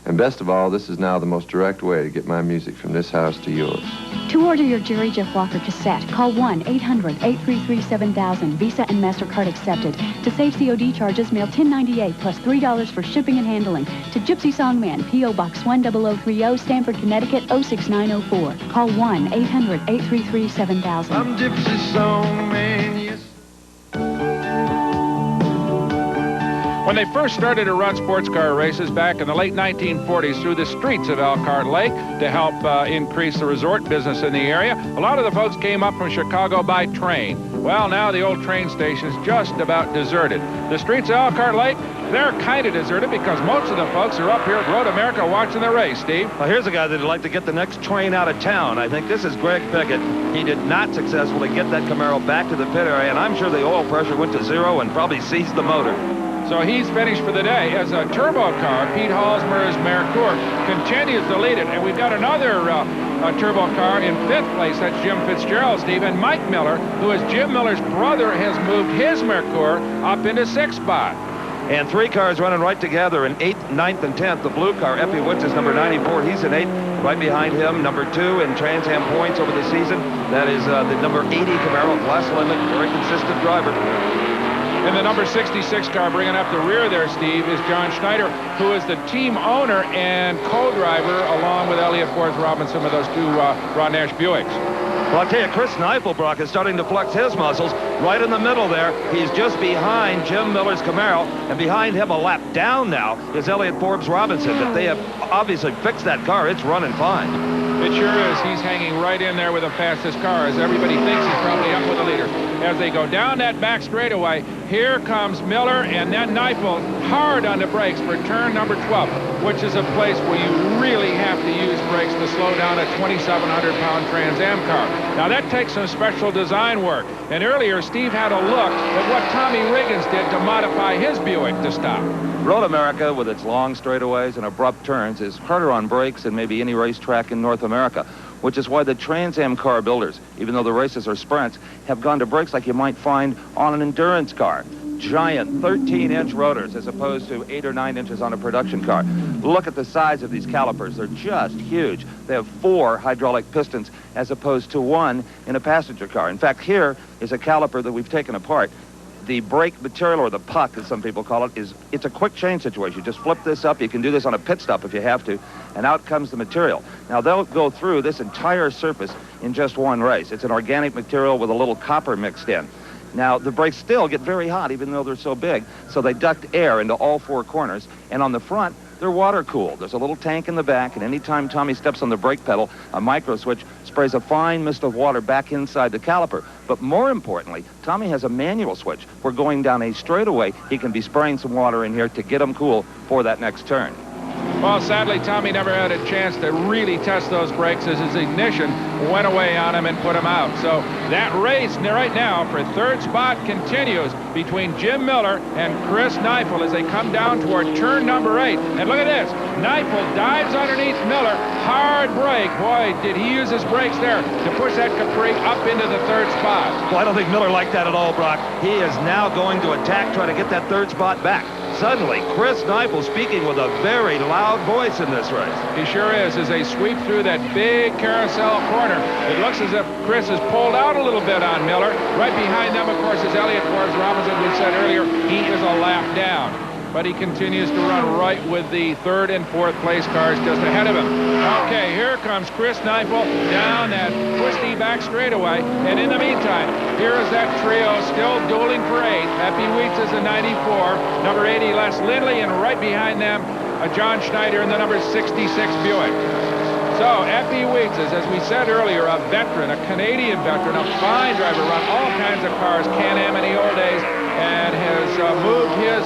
And best of all, this is now the most direct way to get my music from this house to yours. To order your Jerry Jeff Walker cassette, call 1-800-833-7000. Visa and MasterCard accepted. To save COD charges, mail $10.98 plus $3 for shipping and handling. To Gypsy Songman, P.O. Box 10030, Stamford, Connecticut, 06904. Call 1-800-833-7000. I'm Gypsy Songman, yes. When they first started to run sports car races back in the late 1940s through the streets of Elkhart Lake to help increase the resort business in the area, a lot of the folks came up from Chicago by train. Well, now the old train station is just about deserted. The streets of Elkhart Lake, they're kind of deserted because most of the folks are up here at Road America watching the race, Steve. Well, here's a guy that'd like to get the next train out of town. I think this is Greg Pickett. He did not successfully get that Camaro back to the pit area, and I'm sure the oil pressure went to zero and probably seized the motor. So he's finished for the day as a turbo car. Pete Hallsmer's Merkur continues to lead it. And we've got another turbo car in 5th place. That's Jim Fitzgerald, Steve. And Mike Miller, who is Jim Miller's brother, has moved his Merkur up into 6th spot. And 3 cars running right together in 8th, 9th, and 10th. The blue car, Eppie Woods, is number 94. He's in 8th. Right behind him, number 2 in Trans Am points over the season. That is the number 80 Camaro, Glass Limit, very consistent driver. And the number 66 car bringing up the rear there, Steve, is John Schneider, who is the team owner and co-driver along with Elliott Forbes Robinson of those 2 Rod Nash Buicks. Well, I'll tell you, Chris Neifelbrock is starting to flex his muscles right in the middle there. He's just behind Jim Miller's Camaro, and behind him a lap down now is Elliott Forbes Robinson. But they have obviously fixed that car. It's running fine. It sure is. He's hanging right in there with the fastest cars. Everybody thinks he's probably up with the leader. As they go down that back straightaway, here comes Miller and then Neifel hard on the brakes for turn number 12, which is a place where you really have to use brakes to slow down a 2,700-pound Trans Am car. Now, that takes some special design work. And earlier, Steve had a look at what Tommy Riggins did to modify his Buick to stop. Road America, with its long straightaways and abrupt turns, is harder on brakes than maybe any racetrack in North America, which is why the Trans Am car builders, even though the races are sprints, have gone to brakes like you might find on an endurance car. Giant 13-inch rotors as opposed to 8 or 9 inches on a production car. Look at the size of these calipers. They're just huge. They have 4 hydraulic pistons as opposed to 1 in a passenger car. In fact, here is a caliper that we've taken apart. The brake material, or the puck as some people call it, it's a quick change situation. Just flip this up. You can do this on a pit stop if you have to, and out comes the material. Now, they'll go through this entire surface in just one race. It's an organic material with a little copper mixed in. Now, the brakes still get very hot, even though they're so big, so they duct air into all 4 corners, and on the front, they're water-cooled. There's a little tank in the back, and anytime Tommy steps on the brake pedal, a micro switch sprays a fine mist of water back inside the caliper. But more importantly, Tommy has a manual switch where going down a straightaway, he can be spraying some water in here to get them cool for that next turn. Well, sadly, Tommy never had a chance to really test those brakes as his ignition went away on him and put him out. So that race right now for 3rd spot continues between Jim Miller and Chris Neifel as they come down toward turn number 8. And look at this. Neifel dives underneath Miller. Hard brake. Boy, did he use his brakes there to push that Capri up into the 3rd spot. Well, I don't think Miller liked that at all, Brock. He is now going to attack, try to get that 3rd spot back. Suddenly, Chris Neifel speaking with a very loud voice in this race. He sure is. As they sweep through that big carousel corner, it looks as if Chris has pulled out a little bit on Miller. Right behind them, of course, is Elliott Forbes Robinson. We said earlier, he is a lap down. But he continues to run right with the 3rd and 4th place cars just ahead of him. Okay, here comes Chris Neifel down that twisty back straightaway. And in the meantime, here is that trio still dueling for 8. Eppie Weitz is a 94, number 80 Les Lindley, and right behind them, John Schneider in the number 66 Buick. So Eppie Weitz is, as we said earlier, a veteran, a Canadian veteran, a fine driver, run all kinds of cars, Can-Am in the old days, and has moved his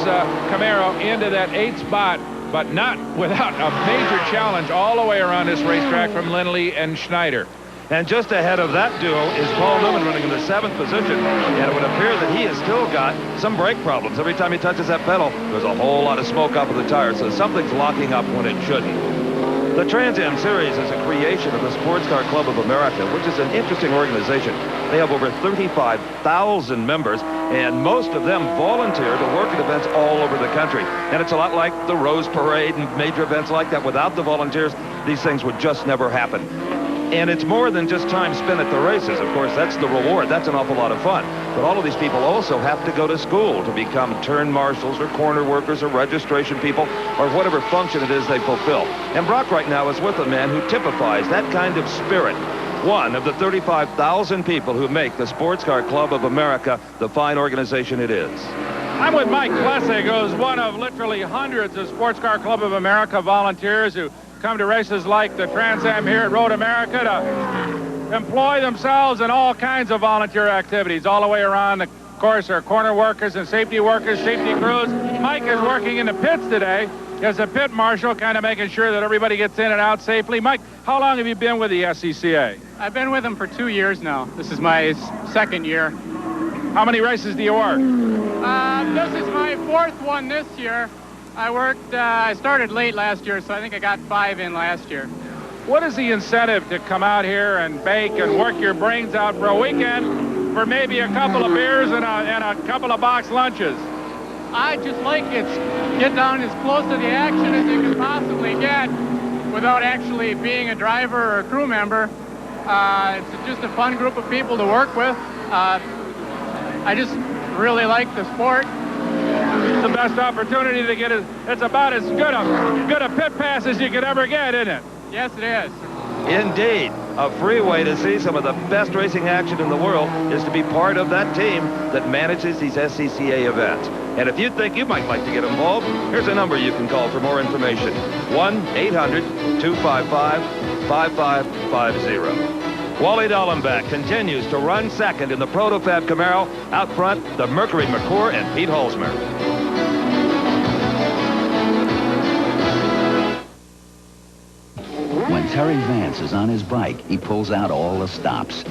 Camaro into that 8th spot, but not without a major challenge all the way around this racetrack from Lindley and Schneider. And just ahead of that duo is Paul Newman running in the 7th position. And it would appear that he has still got some brake problems. Every time he touches that pedal, there's a whole lot of smoke off of the tires. So something's locking up when it shouldn't. The Trans Am Series is a creation of the Sports Car Club of America, which is an interesting organization. They have over 35,000 members, and most of them volunteer to work at events all over the country. And it's a lot like the Rose Parade and major events like that. Without the volunteers, these things would just never happen. And it's more than just time spent at the races. Of course, that's the reward. That's an awful lot of fun. But all of these people also have to go to school to become turn marshals or corner workers or registration people or whatever function it is they fulfill. And Brock right now is with a man who typifies that kind of spirit. One of the 35,000 people who make the Sports Car Club of America the fine organization it is. I'm with Mike Klessig, who's one of literally hundreds of Sports Car Club of America volunteers who come to races like the Trans Am here at Road America to employ themselves in all kinds of volunteer activities all the way around. Of course, there are corner workers and safety workers, safety crews. Mike is working in the pits today as a pit marshal, kind of making sure that everybody gets in and out safely. Mike, how long have you been with the SCCA? I've been with them for 2 years now. This is my second year. How many races do you work? This is my fourth one this year. I started late last year, so I think I got 5 in last year. What is the incentive to come out here and bake and work your brains out for a weekend for maybe a couple of beers and a couple of box lunches? I just like it. Get down as close to the action as you can possibly get without actually being a driver or a crew member. It's just a fun group of people to work with. I just really like the sport. It's the best opportunity to get it. It's about as good a pit pass as you could ever get, isn't it? Yes, it is. Indeed. A free way to see some of the best racing action in the world is to be part of that team that manages these SCCA events. And if you think you might like to get involved, here's a number you can call for more information. 1-800-255-5550. Wally Dallenbach continues to run second in the Protofab Camaro. Out front, the Mercury McClure and Pete Holzmer. When Terry Vance is on his bike, he pulls out all the stops.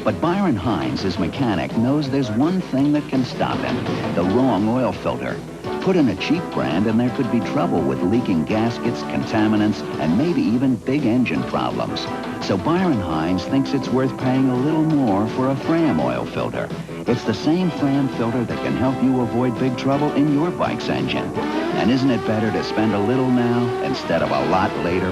But Byron Hines, his mechanic, knows there's one thing that can stop him: the wrong oil filter. Put in a cheap brand and there could be trouble with leaking gaskets, contaminants, and maybe even big engine problems. So Byron Hines thinks it's worth paying a little more for a Fram oil filter. It's the same Fram filter that can help you avoid big trouble in your bike's engine. And isn't it better to spend a little now instead of a lot later?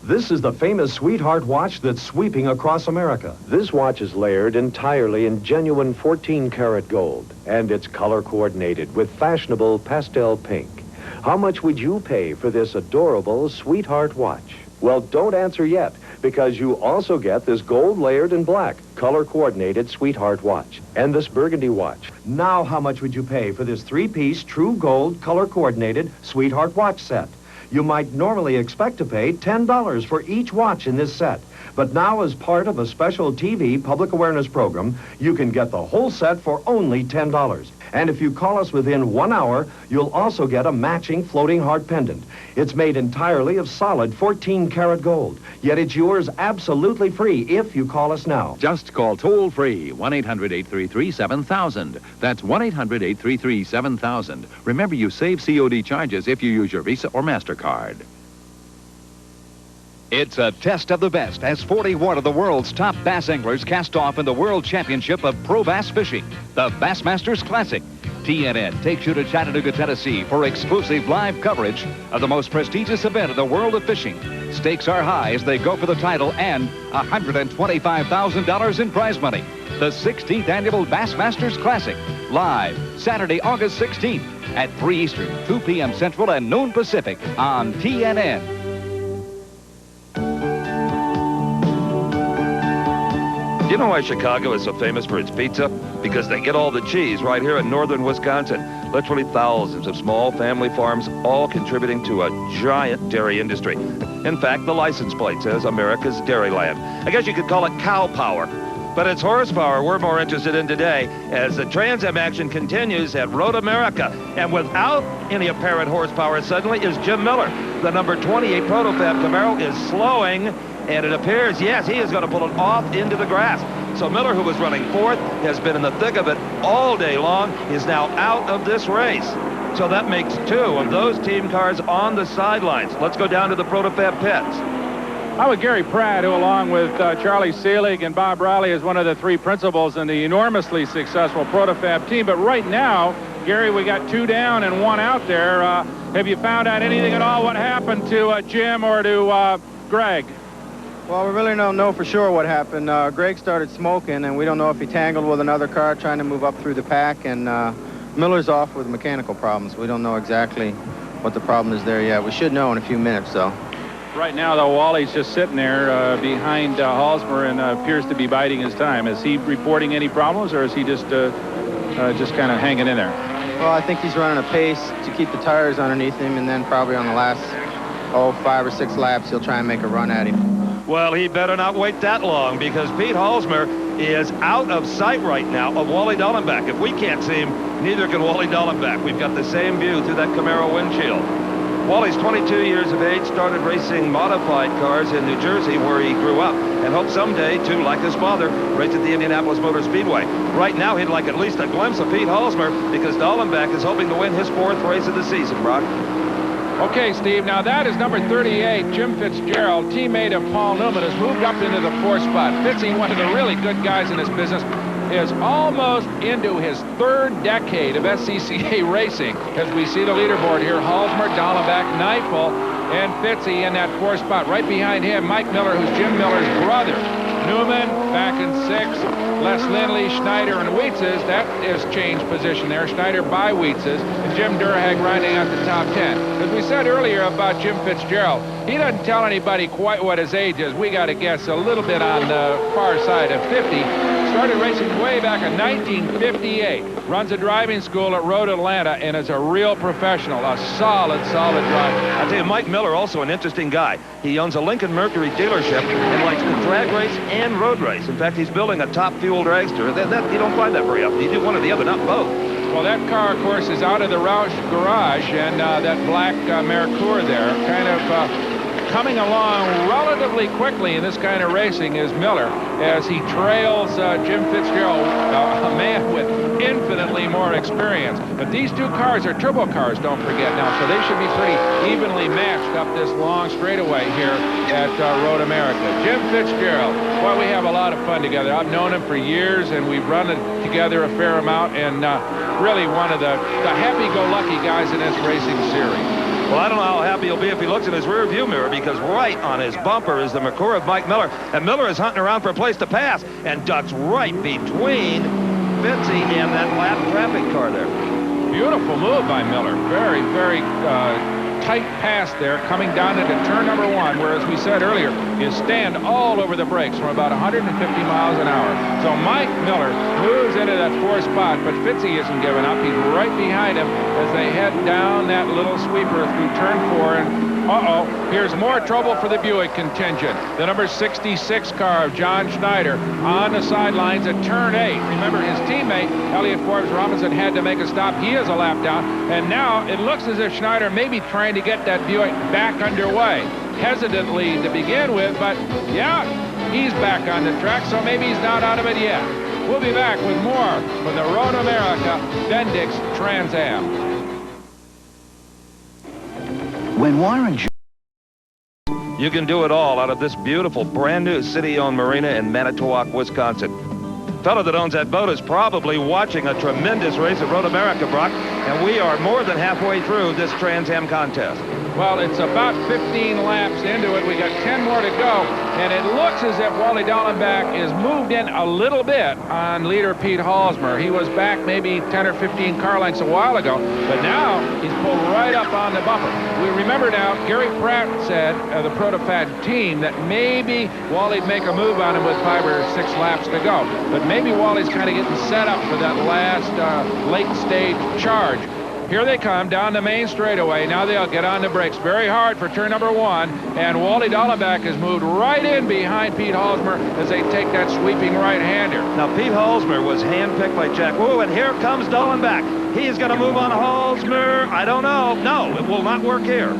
This is the famous Sweetheart watch that's sweeping across America. This watch is layered entirely in genuine 14-karat gold, and it's color-coordinated with fashionable pastel pink. How much would you pay for this adorable Sweetheart watch? Well, don't answer yet, because you also get this gold layered in black, color-coordinated Sweetheart watch, and this burgundy watch. Now, how much would you pay for this 3-piece true gold color-coordinated Sweetheart watch set? You might normally expect to pay $10 for each watch in this set. But now, as part of a special TV public awareness program, you can get the whole set for only $10. And if you call us within 1 hour, you'll also get a matching floating heart pendant. It's made entirely of solid 14-karat gold. Yet it's yours absolutely free if you call us now. Just call toll-free 1-800-833-7000. That's 1-800-833-7000. Remember, you save COD charges if you use your Visa or MasterCard. It's a test of the best as 41 of the world's top bass anglers cast off in the World Championship of Pro Bass Fishing, the Bassmasters Classic. TNN takes you to Chattanooga, Tennessee for exclusive live coverage of the most prestigious event in the world of fishing. Stakes are high as they go for the title and $125,000 in prize money. The 16th Annual Bassmasters Classic, live Saturday, August 16th at 3 Eastern, 2 p.m. Central, and noon Pacific on TNN. Do you know why Chicago is so famous for its pizza? Because they get all the cheese right here in northern Wisconsin. Literally thousands of small family farms, all contributing to a giant dairy industry. In fact, the license plate says America's Dairyland. I guess you could call it cow power. But it's horsepower we're more interested in today as the Trans Am action continues at Road America. And without any apparent horsepower suddenly is Jim Miller. The number 28 Protofab Camaro is slowing. And it appears, yes, he is going to pull it off into the grass. So Miller, who was running fourth, has been in the thick of it all day long, is now out of this race. So that makes 2 of those team cars on the sidelines. Let's go down to the Protofab pits. I'm with Gary Pratt, who along with Charlie Selig and Bob Riley is one of the three principals in the enormously successful Protofab team. But right now, Gary, we got 2 down and 1 out there. Have you found out anything at all what happened to Jim or to Greg? Well, we really don't know for sure what happened. Greg started smoking, and we don't know if he tangled with another car trying to move up through the pack, and Miller's off with mechanical problems. We don't know exactly what the problem is there yet. We should know in a few minutes, though. Right now, though, Wally's just sitting there behind Halsmer and appears to be biding his time. Is he reporting any problems, or is he just kind of hanging in there? Well, I think he's running a pace to keep the tires underneath him, and then probably on the last, 5 or 6 laps, he'll try and make a run at him. Well, he better not wait that long, because Pete Halsmer is out of sight right now of Wally Dallenbach. If we can't see him, neither can Wally Dallenbach. We've got the same view through that Camaro windshield. Wally's 22 years of age, started racing modified cars in New Jersey, where he grew up, and hoped someday to, like his father, race at the Indianapolis Motor Speedway. Right now, he'd like at least a glimpse of Pete Halsmer, because Dallenbach is hoping to win his 4th race of the season, Brock. Okay, Steve, now that is number 38, Jim Fitzgerald, teammate of Paul Newman, has moved up into the 4th spot. Fitzy, one of the really good guys in this business, is almost into his 3rd decade of SCCA racing. As we see the leaderboard here, Halsmer, Dallenbach, Neifel, and Fitzy in that 4th spot. Right behind him, Mike Miller, who's Jim Miller's brother. Newman back in 6th. Les Lindley, Schneider, and Wietzes. That is changed position there. Schneider by Wietzes. And Jim Durhag riding out the top 10. As we said earlier about Jim Fitzgerald, he doesn't tell anybody quite what his age is. We got to guess a little bit on the far side of 50. Started racing way back in 1958. Runs a driving school at Road Atlanta and is a real professional. A solid driver. I tell you, Mike Miller, also an interesting guy. He owns a Lincoln Mercury dealership and likes to drag race and road race. In fact, he's building a top fuel dragster. You don't find that very often. You do one or the other, not both. Well, that car, of course, is out of the Roush garage, and that black Mercure there, kind of coming along relatively quickly in this kind of racing is Miller, as he trails Jim Fitzgerald, a man with infinitely more experience. But these 2 cars are turbo cars, don't forget now, so they should be pretty evenly matched up this long straightaway here at Road America. Jim Fitzgerald, well, we have a lot of fun together. I've known him for years, and we've run it together a fair amount, and really one of the happy-go-lucky guys in this racing series. Well, I don't know how happy he'll be if he looks in his rear view mirror, because right on his bumper is the Mercure of Mike Miller. And Miller is hunting around for a place to pass and ducks right between Fitzy and that lap traffic car there. Beautiful move by Miller. Very, very tight pass there coming down into turn number 1, where, as we said earlier, is stand all over the brakes from about 150 miles an hour. So Mike Miller moves into that 4th spot, but Fitzy isn't giving up. He's right behind him as they head down that little sweeper through turn 4, and here's more trouble for the Buick contingent. The number 66 car of John Schneider on the sidelines at turn 8. Remember, his teammate, Elliott Forbes Robinson, had to make a stop. He is a lap down, and now it looks as if Schneider may be trying to get that Buick back underway. Hesitantly to begin with, but yeah, he's back on the track, so maybe he's not out of it yet. We'll be back with more from the Road America Bendix Trans Am. When Warren... You can do it all out of this beautiful, brand-new city-owned marina in Manitowoc, Wisconsin. Fellow that owns that boat is probably watching a tremendous race at Road America, Brock, and we are more than halfway through this Trans Am contest. Well, it's about 15 laps into it. We got 10 more to go, and it looks as if Wally Dallenbach is moved in a little bit on leader Pete Halsmer. He was back maybe 10 or 15 car lengths a while ago, but now he's pulled right up on the bumper. We remember now, Gary Pratt said, the Protofab team, that maybe Wally'd make a move on him with 5 or 6 laps to go, but maybe Wally's kind of getting set up for that last late stage charge. Here they come down the main straightaway. Now they'll get on the brakes very hard for turn number 1. And Wally Dallenbach has moved right in behind Pete Halsmer as they take that sweeping right-hander. Now, Pete Halsmer was handpicked by Jack Wu, and here comes Dallenbach. He's going to move on Halsmer. I don't know. No, it will not work here.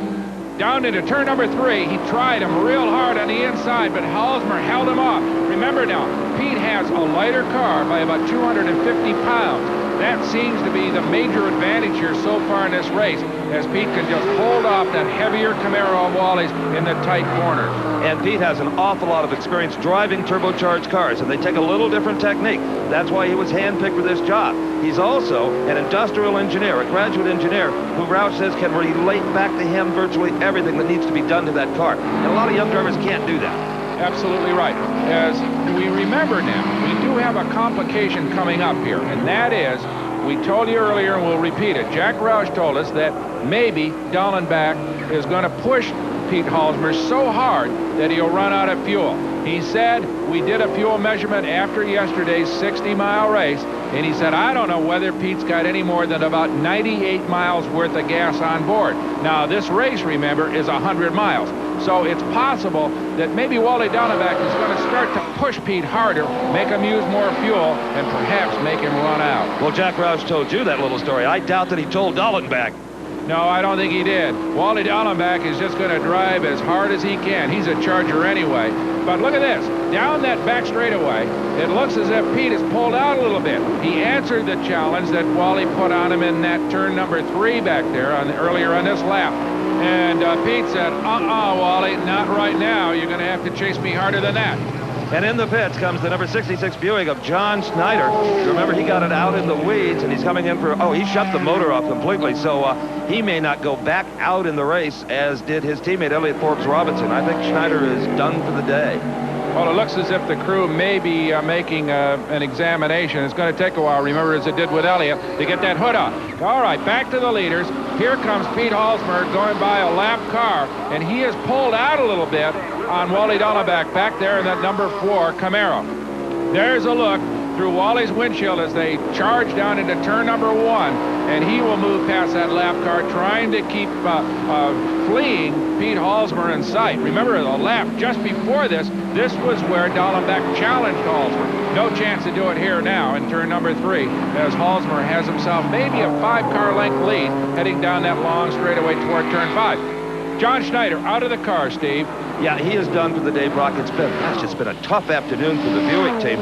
Down into turn number 3, he tried him real hard on the inside, but Halsmer held him off. Remember now, Pete has a lighter car by about 250 pounds. That seems to be the major advantage here so far in this race, as Pete can just hold off that heavier Camaro of Wally's in the tight corners. And Pete has an awful lot of experience driving turbocharged cars, and they take a little different technique. That's why he was handpicked for this job. He's also an industrial engineer, a graduate engineer, who Roush says can relate back to him virtually everything that needs to be done to that car. And a lot of young drivers can't do that. Absolutely right. As we remember now, we do have a complication coming up here, and that is, we told you earlier, and we'll repeat it, Jack Roush told us that maybe Dallenbach is going to push Pete Halsmer so hard that he'll run out of fuel. He said, we did a fuel measurement after yesterday's 60-mile race, and he said, I don't know whether Pete's got any more than about 98 miles worth of gas on board. Now, this race, remember, is 100 miles. So it's possible that maybe Wally Dallenbach is going to start to push Pete harder, make him use more fuel, and perhaps make him run out. Well, Jack Roush told you that little story. I doubt that he told Dallenbach. No, I don't think he did. Wally Dallenbach is just going to drive as hard as he can. He's a charger anyway. But look at this. Down that back straightaway, it looks as if Pete has pulled out a little bit. He answered the challenge that Wally put on him in that turn number 3 back there earlier on this lap. And Pete said, Wally, not right now. You're going to have to chase me harder than that. And in the pits comes the number 66 Buick of John Schneider. You remember, he got it out in the weeds, and he's coming in for, he shut the motor off completely, so he may not go back out in the race, as did his teammate Elliott Forbes Robinson. I think Schneider is done for the day. Well, it looks as if the crew may be making an examination. It's going to take a while, remember, as it did with Elliott, to get that hood off. All right, back to the leaders. Here comes Pete Halsmer going by a lap car, and he has pulled out a little bit on Wally Dallenbach back there in that number 4 Camaro. There's a look through Wally's windshield as they charge down into turn number 1, and he will move past that lap car, trying to keep fleeing Pete Halsmer in sight. Remember, the lap just before this was where Dallenbach challenged Halsmer. No chance to do it here now in turn number 3, as Halsmer has himself maybe a 5-car length lead heading down that long straightaway toward turn 5. John Schneider out of the car, Steve. Yeah, he is done for the day, Brock. It's just been a tough afternoon for the Buick team.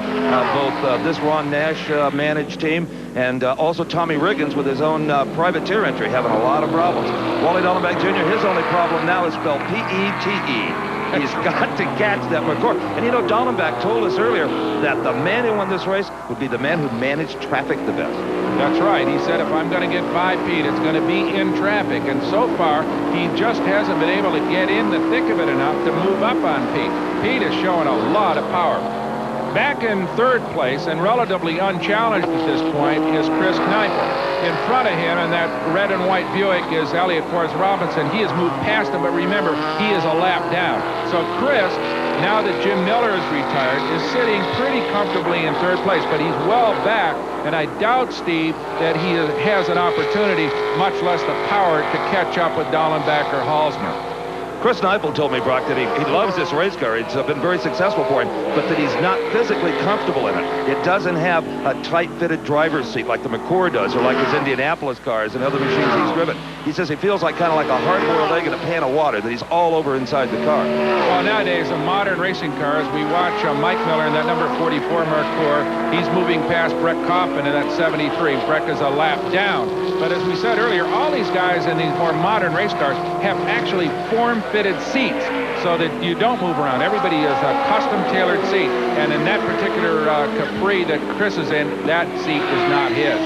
Both this Ron Nash managed team and also Tommy Riggins with his own privateer entry having a lot of problems. Wally Dallenbach Jr., his only problem now is spelled P-E-T-E. He's got to catch that McCord. And you know, Dallenbach told us earlier that the man who won this race would be the man who managed traffic the best. That's right. He said, if I'm going to get by Pete, it's going to be in traffic. And so far, he just hasn't been able to get in the thick of it enough to move up on Pete. Pete is showing a lot of power. Back in 3rd place and relatively unchallenged at this point is Chris Kneifel. In front of him in that red and white Buick is Elliott Forbes Robinson. He has moved past him, but remember, he is a lap down. So Chris, now that Jim Miller is retired, is sitting pretty comfortably in 3rd place, but he's well back, and I doubt, Steve, that he has an opportunity, much less the power, to catch up with Dallenbach or Halsmer. Chris Kneifel told me, Brock, that he loves this race car. It's been very successful for him, but that he's not physically comfortable in it. It doesn't have a tight-fitted driver's seat like the McCord does, or like his Indianapolis cars and other machines he's driven. He says he feels like kind of like a hard-boiled egg in a pan of water, that he's all over inside the car. Well, nowadays, in modern racing cars, we watch Mike Miller in that number 44 McCord. He's moving past Brett Kaufman in that 73. Brett is a lap down. But as we said earlier, all these guys in these more modern race cars have actually form-fitted seats so that you don't move around. Everybody has a custom-tailored seat. And in that particular Capri that Chris is in, that seat is not his.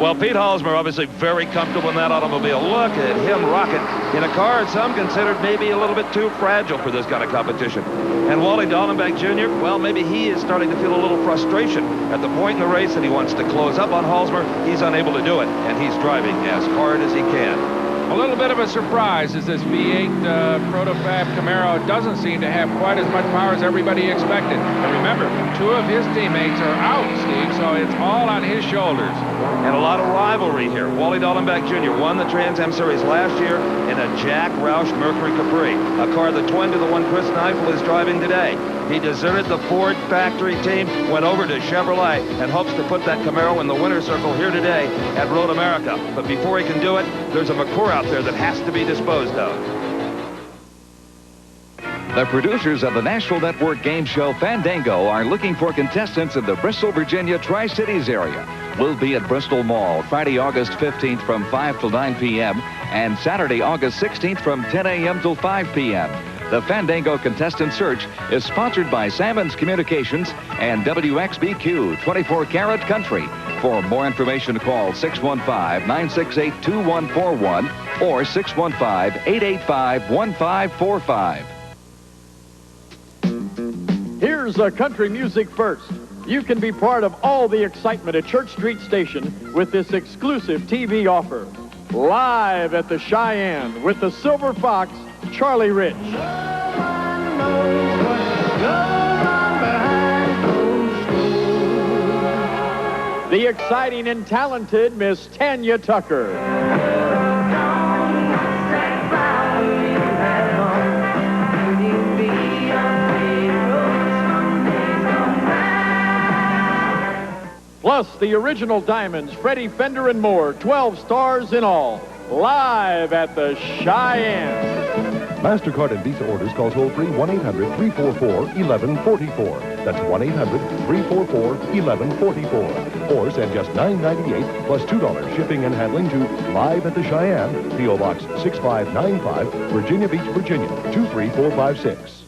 Well, Pete Halsmer obviously very comfortable in that automobile. Look at him rocking in a car some considered maybe a little bit too fragile for this kind of competition. And Wally Dallenbach Jr., well, maybe he is starting to feel a little frustration at the point in the race that he wants to close up on Halsmer. He's unable to do it, and he's driving as hard as he can. A little bit of a surprise is this V8 Protofab Camaro doesn't seem to have quite as much power as everybody expected. And remember, 2 of his teammates are out, Steve, so it's all on his shoulders. And a lot of rivalry here. Wally Dallenbach Jr. won the Trans Am Series last year in a Jack Roush Mercury Capri, a car the twin to the one Chris Kneifel is driving today. He deserted the Ford factory team, went over to Chevrolet, and hopes to put that Camaro in the winner's circle here today at Road America. But before he can do it, there's a McCord out there that has to be disposed of. The producers of the Nashville Network game show Fandango are looking for contestants in the Bristol, Virginia, Tri-Cities area. We'll be at Bristol Mall Friday, August 15th from 5 till 9 p.m. and Saturday, August 16th from 10 a.m. till 5 p.m. The Fandango Contestant Search is sponsored by Salmons Communications and WXBQ 24-Karat Country. For more information, call 615-968-2141 or 615-885-1545. Here's a country music first. You can be part of all the excitement at Church Street Station with this exclusive TV offer. Live at the Cheyenne with the Silver Fox, Charlie Rich. The exciting and talented Miss Tanya Tucker. Plus, the original Diamonds, Freddie Fender and more, 12 stars in all, live at the Cheyenne. MasterCard and Visa orders call toll-free 1-800-344-1144. That's 1-800-344-1144. Or send just $9.98 plus $2 shipping and handling to Live at the Cheyenne, P.O. Box 6595, Virginia Beach, Virginia, 23456.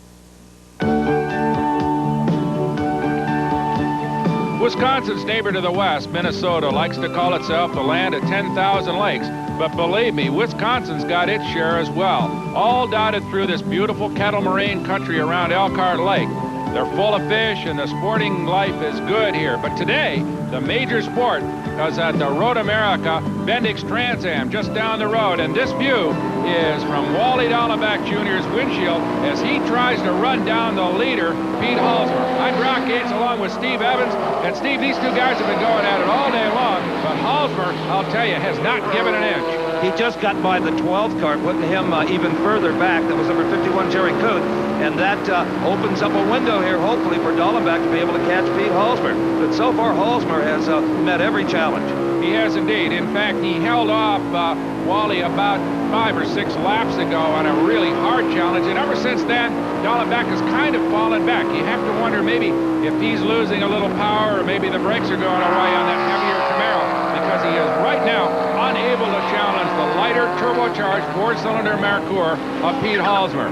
Wisconsin's neighbor to the west, Minnesota, likes to call itself the land of 10,000 lakes. But believe me, Wisconsin's got its share as well, all dotted through this beautiful kettle moraine country around Elkhart Lake. They're full of fish, and the sporting life is good here. But today, the major sport is at the Road America Bendix Trans Am just down the road. And this view is from Wally Dallenbach Jr.'s windshield as he tries to run down the leader, Pete Halsmer. I'm Brock Gates along with Steve Evans. And Steve, these two guys have been going at it all day long. But Halsmer, I'll tell you, has not given an inch. He just got by the 12th car, putting him even further back. That was number 51, Jerry Coote. And that opens up a window here, hopefully, for Dallenbach to be able to catch Pete Halsmer. But so far, Halsmer has met every challenge. He has indeed. In fact, he held off Wally about 5 or 6 laps ago on a really hard challenge. And ever since then, Dallenbach has kind of fallen back. You have to wonder maybe if he's losing a little power or maybe the brakes are going away on that heavier Camaro, because he is right now unable to challenge the lighter turbocharged 4-cylinder Merkur of Pete Halsmer.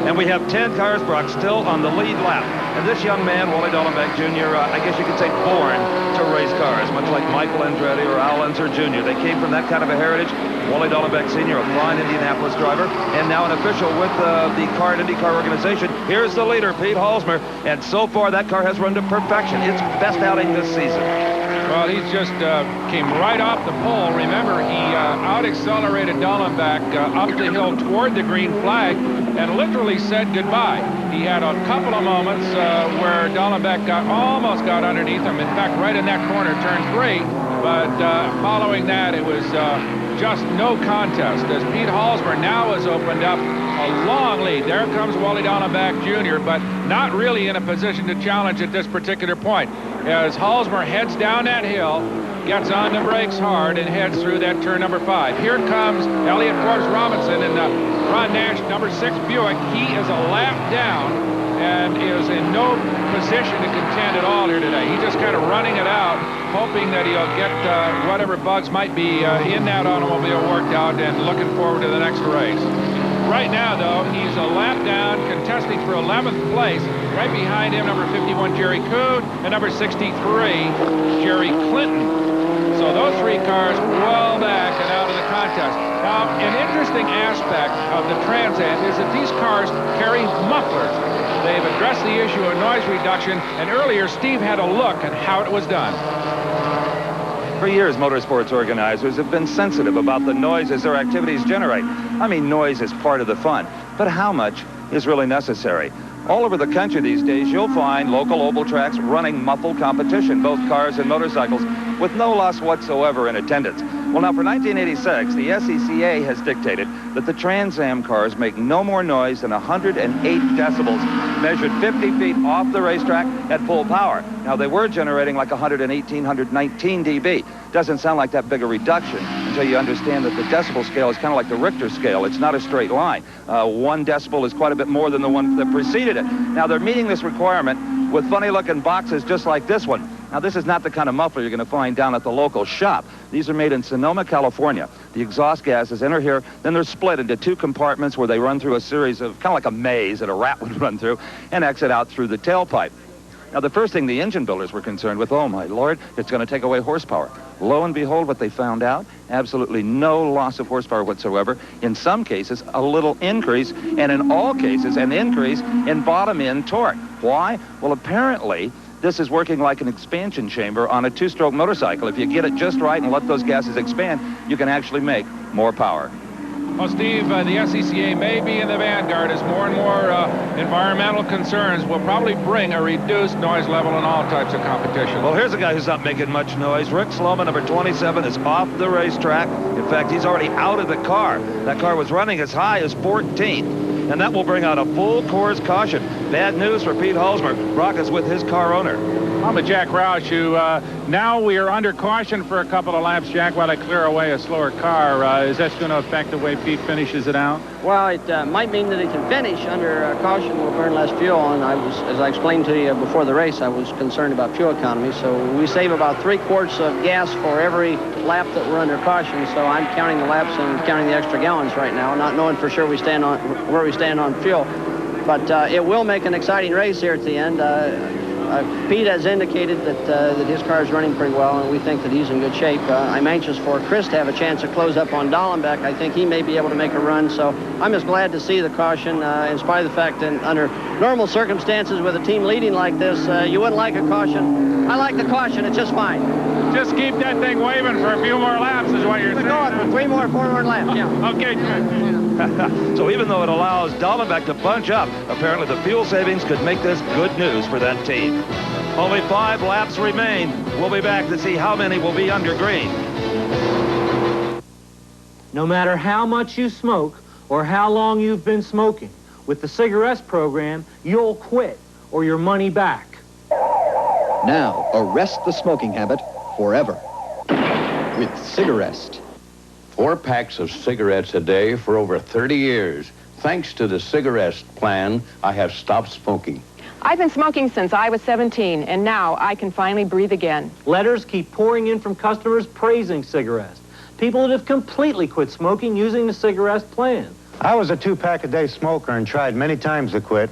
And we have 10 cars, Brock, still on the lead lap. And this young man, Wally Dallenbach Jr., I guess you could say born to race cars, much like Michael Andretti or Al Unser Jr. They came from that kind of a heritage. Wally Dallenbach Sr., a fine Indianapolis driver, and now an official with the IndyCar organization. Here's the leader, Pete Halsmer, and so far that car has run to perfection. Its best outing this season. Well, he just came right off the pole. Remember, he out-accelerated Dallenbach up the hill toward the green flag and literally said goodbye. He had a couple of moments where Dallenbach almost got underneath him. In fact, right in that corner, turn 3. But following that, it was just no contest as Pete Halsmer now has opened up a long lead. There comes Wally Dallenbach Jr., but not really in a position to challenge at this particular point. As Halsmer heads down that hill, gets on the brakes hard, and heads through that turn number 5. Here comes Elliott Forbes Robinson in the Ron Nash number 6 Buick. He is a lap down and is in no position to contend at all here today. He's just kind of running it out, hoping that he'll get whatever bugs might be in that automobile worked out, and looking forward to the next race. Right now, though, he's a lap down, contesting for 11th place. Right behind him, number 51, Jerry Coote, and number 63, Jerry Clinton. So those 3 cars well back and out of the contest. Now, an interesting aspect of the Trans Am is that these cars carry mufflers. They've addressed the issue of noise reduction, and earlier Steve had a look at how it was done. For years, motorsports organizers have been sensitive about the noises their activities generate. I mean, noise is part of the fun, but how much is really necessary? All over the country these days, you'll find local oval tracks running muffled competition, both cars and motorcycles, with no loss whatsoever in attendance. Well, now, for 1986, the SCCA has dictated that the Trans Am cars make no more noise than 108 decibels, measured 50 feet off the racetrack at full power. Now, they were generating like 118, 119 dB. Doesn't sound like that big a reduction until you understand that the decibel scale is kind of like the Richter scale. It's not a straight line. 1 decibel is quite a bit more than the one that preceded it. Now, they're meeting this requirement with funny-looking boxes just like this one. Now, this is not the kind of muffler you're going to find down at the local shop. These are made in Sonoma, California. The exhaust gases enter here, then they're split into 2 compartments where they run through a series of, kind of like a maze that a rat would run through, and exit out through the tailpipe. Now, the first thing the engine builders were concerned with, oh, my Lord, it's going to take away horsepower. Lo and behold, what they found out, absolutely no loss of horsepower whatsoever. In some cases, a little increase, and in all cases, an increase in bottom-end torque. Why? Well, apparently, this is working like an expansion chamber on a 2-stroke motorcycle. If you get it just right and let those gases expand, you can actually make more power. Well, Steve, the SCCA may be in the vanguard as more and more environmental concerns will probably bring a reduced noise level in all types of competition. Well, here's a guy who's not making much noise. Rick Sloman, number 27, is off the racetrack. In fact, he's already out of the car. That car was running as high as 14th, and that will bring out a full course caution. Bad news for Pete Halsmer. Brock is with his car owner. I'm with Jack Roush, who now we are under caution for a couple of laps, Jack, while they clear away a slower car. Is that going to affect the way Pete finishes it out? Well, it might mean that he can finish under caution. Will burn less fuel, and as I explained to you before the race, I was concerned about fuel economy. So we save about 3 quarts of gas for every lap that we're under caution. So I'm counting the laps and counting the extra gallons right now, not knowing for sure where we stand on fuel. But it will make an exciting race here at the end. Pete has indicated that his car is running pretty well, and we think that he's in good shape. I'm anxious for Chris to have a chance to close up on Dallenbach. I think he may be able to make a run, so I'm just glad to see the caution, in spite of the fact that under normal circumstances with a team leading like this, you wouldn't like a caution. I like the caution. It's just fine. Just keep that thing waving for a few more laps is what you're saying. Go on, 4 more laps, yeah. Okay, good. So even though it allows Dallenbach to bunch up, apparently the fuel savings could make this good news for that team. Only 5 laps remain. We'll be back to see how many will be under green. No matter how much you smoke or how long you've been smoking, with the Cigarettes program, you'll quit or your money back. Now, arrest the smoking habit forever with Cigarest. 4 packs of cigarettes a day for over 30 years. Thanks to the Cigarest plan, I have stopped smoking. I've been smoking since I was 17, and now I can finally breathe again. Letters keep pouring in from customers praising Cigarest. People that have completely quit smoking using the Cigarest plan. I was a 2-pack-a-day smoker and tried many times to quit.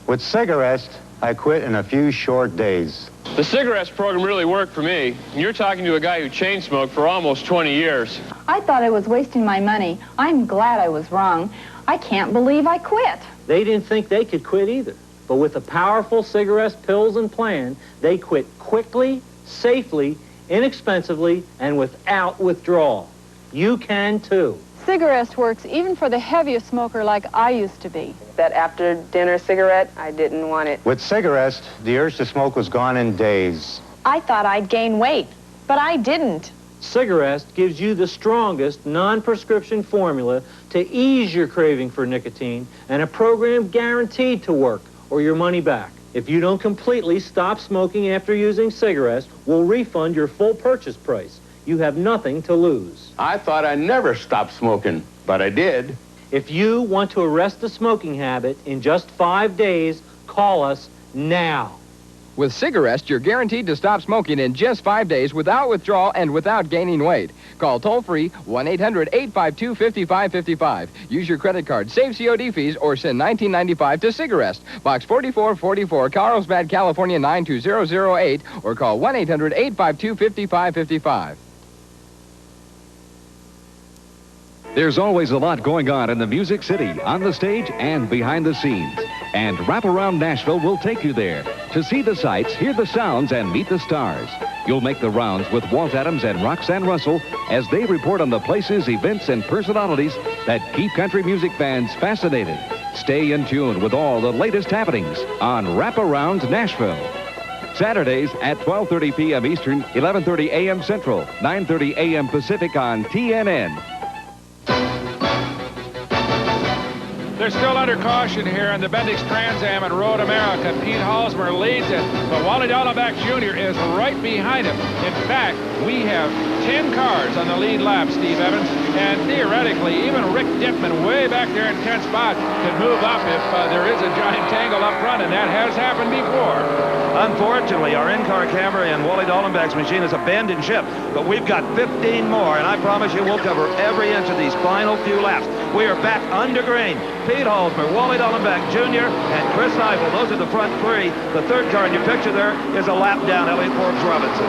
With Cigarest, I quit in a few short days. The Cigarettes program really worked for me. You're talking to a guy who chain smoked for almost 20 years. I thought I was wasting my money. I'm glad I was wrong. I can't believe I quit. They didn't think they could quit either. But with the powerful Cigarest pills and plan, they quit quickly, safely, inexpensively, and without withdrawal. You can too. Cigarette works even for the heaviest smoker like I used to be. That after dinner cigarette, I didn't want it. With Cigarest, the urge to smoke was gone in days. I thought I'd gain weight, but I didn't. Cigarest gives you the strongest non-prescription formula to ease your craving for nicotine and a program guaranteed to work or your money back. If you don't completely stop smoking after using Cigarest, we'll refund your full purchase price. You have nothing to lose. I thought I never stopped smoking, but I did. If you want to arrest the smoking habit in just 5 days, call us now. With Cigarest, you're guaranteed to stop smoking in just 5 days without withdrawal and without gaining weight. Call toll-free 1-800-852-5555. Use your credit card, save COD fees, or send $19.95 to Cigarest. Box 4444, Carlsbad, California 92008, or call 1-800-852-5555. There's always a lot going on in the Music City, on the stage and behind the scenes. And Wraparound Nashville will take you there to see the sights, hear the sounds, and meet the stars. You'll make the rounds with Walt Adams and Roxanne Russell as they report on the places, events, and personalities that keep country music fans fascinated. Stay in tune with all the latest happenings on Wraparound Nashville. Saturdays at 12:30 p.m. Eastern, 11:30 a.m. Central, 9:30 a.m. Pacific on TNN. They're still under caution here in the Bendix Trans Am and Road America. Pete Halsmer leads it, but Wally Dallenbach Jr. is right behind him. In fact, we have 10 cars on the lead lap, Steve Evans, and theoretically, theoretically, even Rick Dittman way back there in 10th spot can move up if there is a giant tangle up front, and that has happened before. Unfortunately, our in-car camera and Wally Dallenbach's machine has abandoned ship, but we've got 15 more, and I promise you we'll cover every inch of these final few laps. We are back under green. Pete Halsmer, Wally Dallenbach Jr., and Chris Neifel. Those are the front three. The third car in your picture there is a lap down, Elliott Forbes Robinson.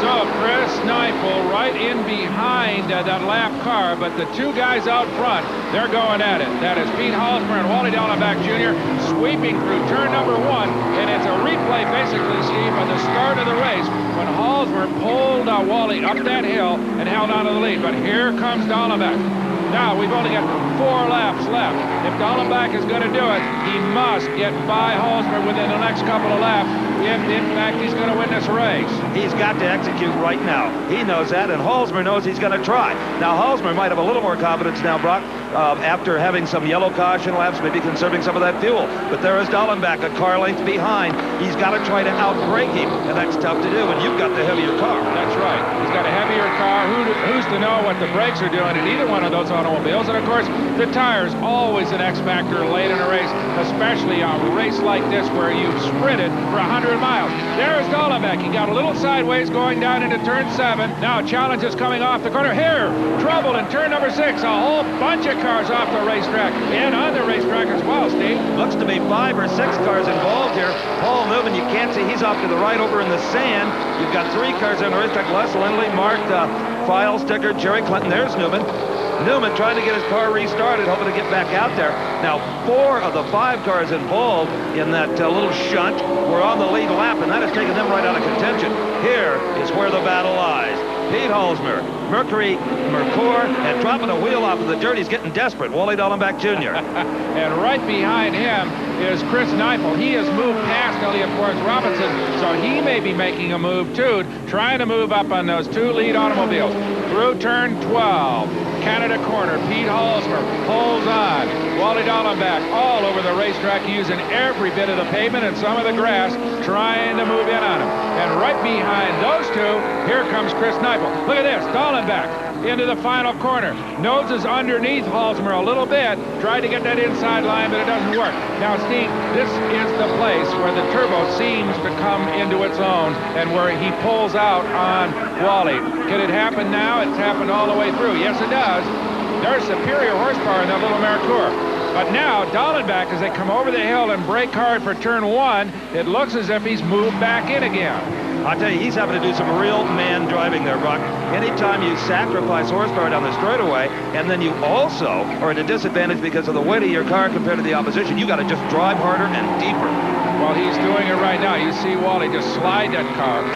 So Chris Neifel right in behind that lap car, but the two guys out front, they're going at it. That is Pete Halsmer and Wally Dallenbach Jr. sweeping through turn number 1, and it's a replay basically, Steve, of the start of the race when Halsmer pulled Wally up that hill and held on to the lead. But here comes Dallenbach. Now, we've only got 4 laps left. If Dallenbach is going to do it, he must get by Halsmer within the next couple of laps if, in fact, he's going to win this race. He's got to execute right now. He knows that, and Halsmer knows he's going to try. Now, Halsmer might have a little more confidence now, Brock, after having some yellow caution laps, maybe conserving some of that fuel. But there is Dallenbach, a car length behind. He's got to try to outbrake him, and that's tough to do, and you've got the heavier car. That's right. He's got a heavier car. Who's to know what the brakes are doing in either one of those automobiles? And, of course, the tires, always an X factor late in a race, especially on a race like this where you've sprinted for 100 miles. There's Dallenbach. He got a little sideways going down into turn 7. Now Challenge is coming off the corner. Here, trouble in turn number 6. A whole bunch of cars off the racetrack and on the racetrack as well, Steve. Looks to be 5 or 6 cars involved here. Paul Newman, you can't see, he's off to the right over in the sand. You've got 3 cars on the racetrack. Les Lindley marked file sticker. Jerry Clinton, there's Newman. Newman trying to get his car restarted, hoping to get back out there. Now, 4 of the 5 cars involved in that little shunt were on the lead lap, and that has taken them right out of contention. Here is where the battle lies. Pete Halsmer, Mercury, Mercour, and dropping a wheel off of the dirt. He's getting desperate. Wally Dallenbach Jr. And right behind him is Chris Neifel. He has moved past Elliott Forbes Robinson, so he may be making a move, too, trying to move up on those 2 lead automobiles. Through turn 12, Canada corner, Pete Halsmer pulls on. Wally Dallenbach all over the racetrack using every bit of the pavement and some of the grass, trying to move in on him. And right behind those 2, here comes Chris Neifel. Look at this, Dallenbach into the final corner. Noses underneath Halsmer a little bit. Tried to get that inside line, but it doesn't work. Now, Steve, this is the place where the turbo seems to come into its own and where he pulls out on Wally. Can it happen now? It's happened all the way through. Yes, it does. There's superior horsepower in that little Mercour. But now, Dallenbach, as they come over the hill and brake hard for turn 1, it looks as if he's moved back in again. I'll tell you, he's having to do some real man driving there, Brock. Anytime you sacrifice horsepower down the straightaway, and then you also are at a disadvantage because of the weight of your car compared to the opposition, you got to just drive harder and deeper. Well, he's doing it right now. You see Wally just slide that car.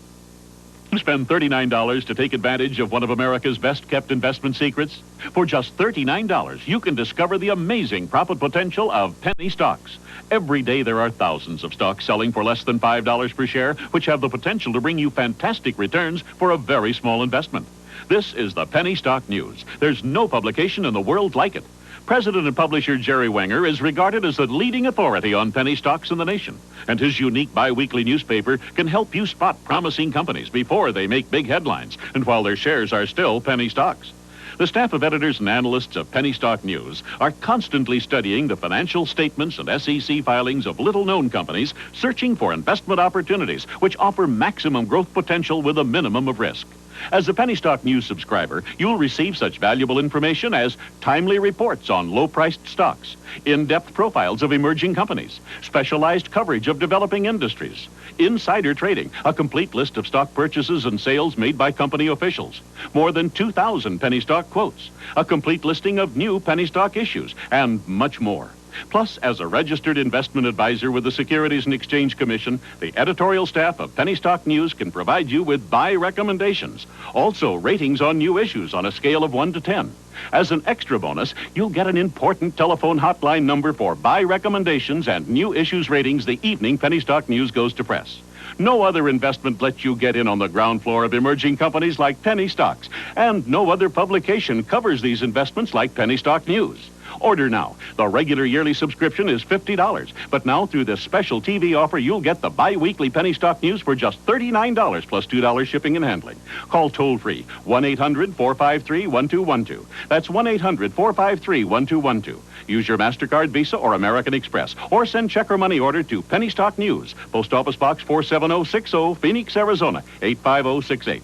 Spend $39 to take advantage of one of America's best-kept investment secrets. For just $39, you can discover the amazing profit potential of penny stocks. Every day there are thousands of stocks selling for less than $5 per share, which have the potential to bring you fantastic returns for a very small investment. This is the Penny Stock News. There's no publication in the world like it. President and publisher Jerry Wenger is regarded as the leading authority on penny stocks in the nation, and his unique bi-weekly newspaper can help you spot promising companies before they make big headlines and while their shares are still penny stocks. The staff of editors and analysts of Penny Stock News are constantly studying the financial statements and SEC filings of little-known companies, searching for investment opportunities which offer maximum growth potential with a minimum of risk. As a Penny Stock News subscriber, you'll receive such valuable information as timely reports on low-priced stocks, in-depth profiles of emerging companies, specialized coverage of developing industries, insider trading, a complete list of stock purchases and sales made by company officials, more than 2,000 penny stock quotes, a complete listing of new penny stock issues, and much more. Plus, as a registered investment advisor with the Securities and Exchange Commission, the editorial staff of Penny Stock News can provide you with buy recommendations. Also, ratings on new issues on a scale of 1 to 10. As an extra bonus, you'll get an important telephone hotline number for buy recommendations and new issues ratings the evening Penny Stock News goes to press. No other investment lets you get in on the ground floor of emerging companies like penny stocks, and no other publication covers these investments like Penny Stock News. Order now. The regular yearly subscription is $50. But now, through this special TV offer, you'll get the bi-weekly penny stock news for just $39 plus $2 shipping and handling. Call toll-free 1-800-453-1212. That's 1-800-453-1212. Use your MasterCard, Visa, or American Express. Or send check or money order to Penny Stock News, Post Office Box 47060, Phoenix, Arizona, 85068.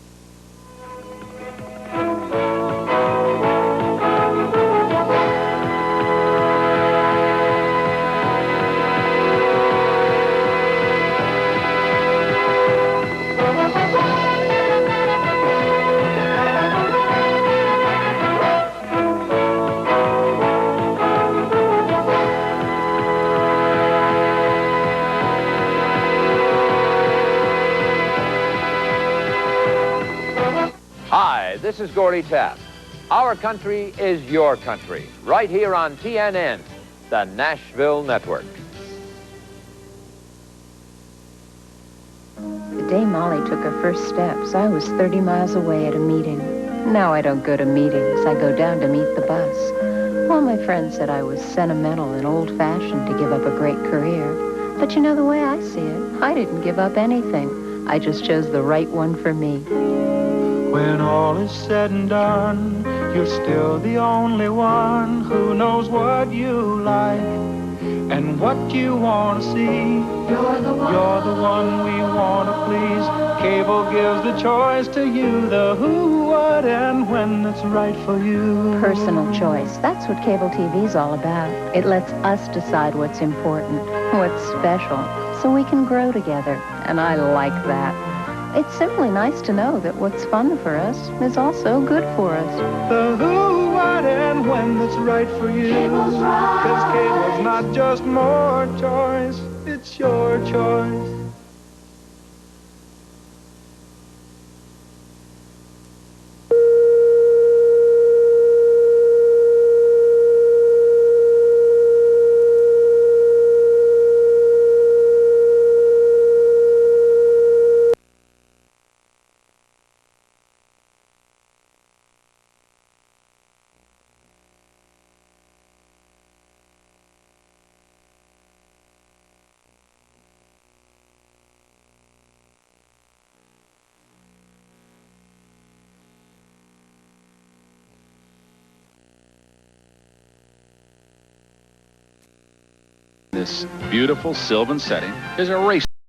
Hi, this is Gordy Tapp. Our country is your country, right here on TNN, the Nashville Network. The day Molly took her first steps, I was 30 miles away at a meeting. Now I don't go to meetings. I go down to meet the bus. Well, my friend said I was sentimental and old-fashioned to give up a great career. But you know the way I see it, I didn't give up anything. I just chose the right one for me. When all is said and done, you're still the only one who knows what you like and what you want to see. You're the one we want to please. Cable gives the choice to you, the who, what, and when that's right for you. Personal choice. That's what cable TV's all about. It lets us decide what's important, what's special, so we can grow together. And I like that. It's simply nice to know that what's fun for us is also good for us. The who, what, and when that's right for you. Cable's right. 'Cause cable's not just more choice, it's your choice. This beautiful Sylvan setting is a race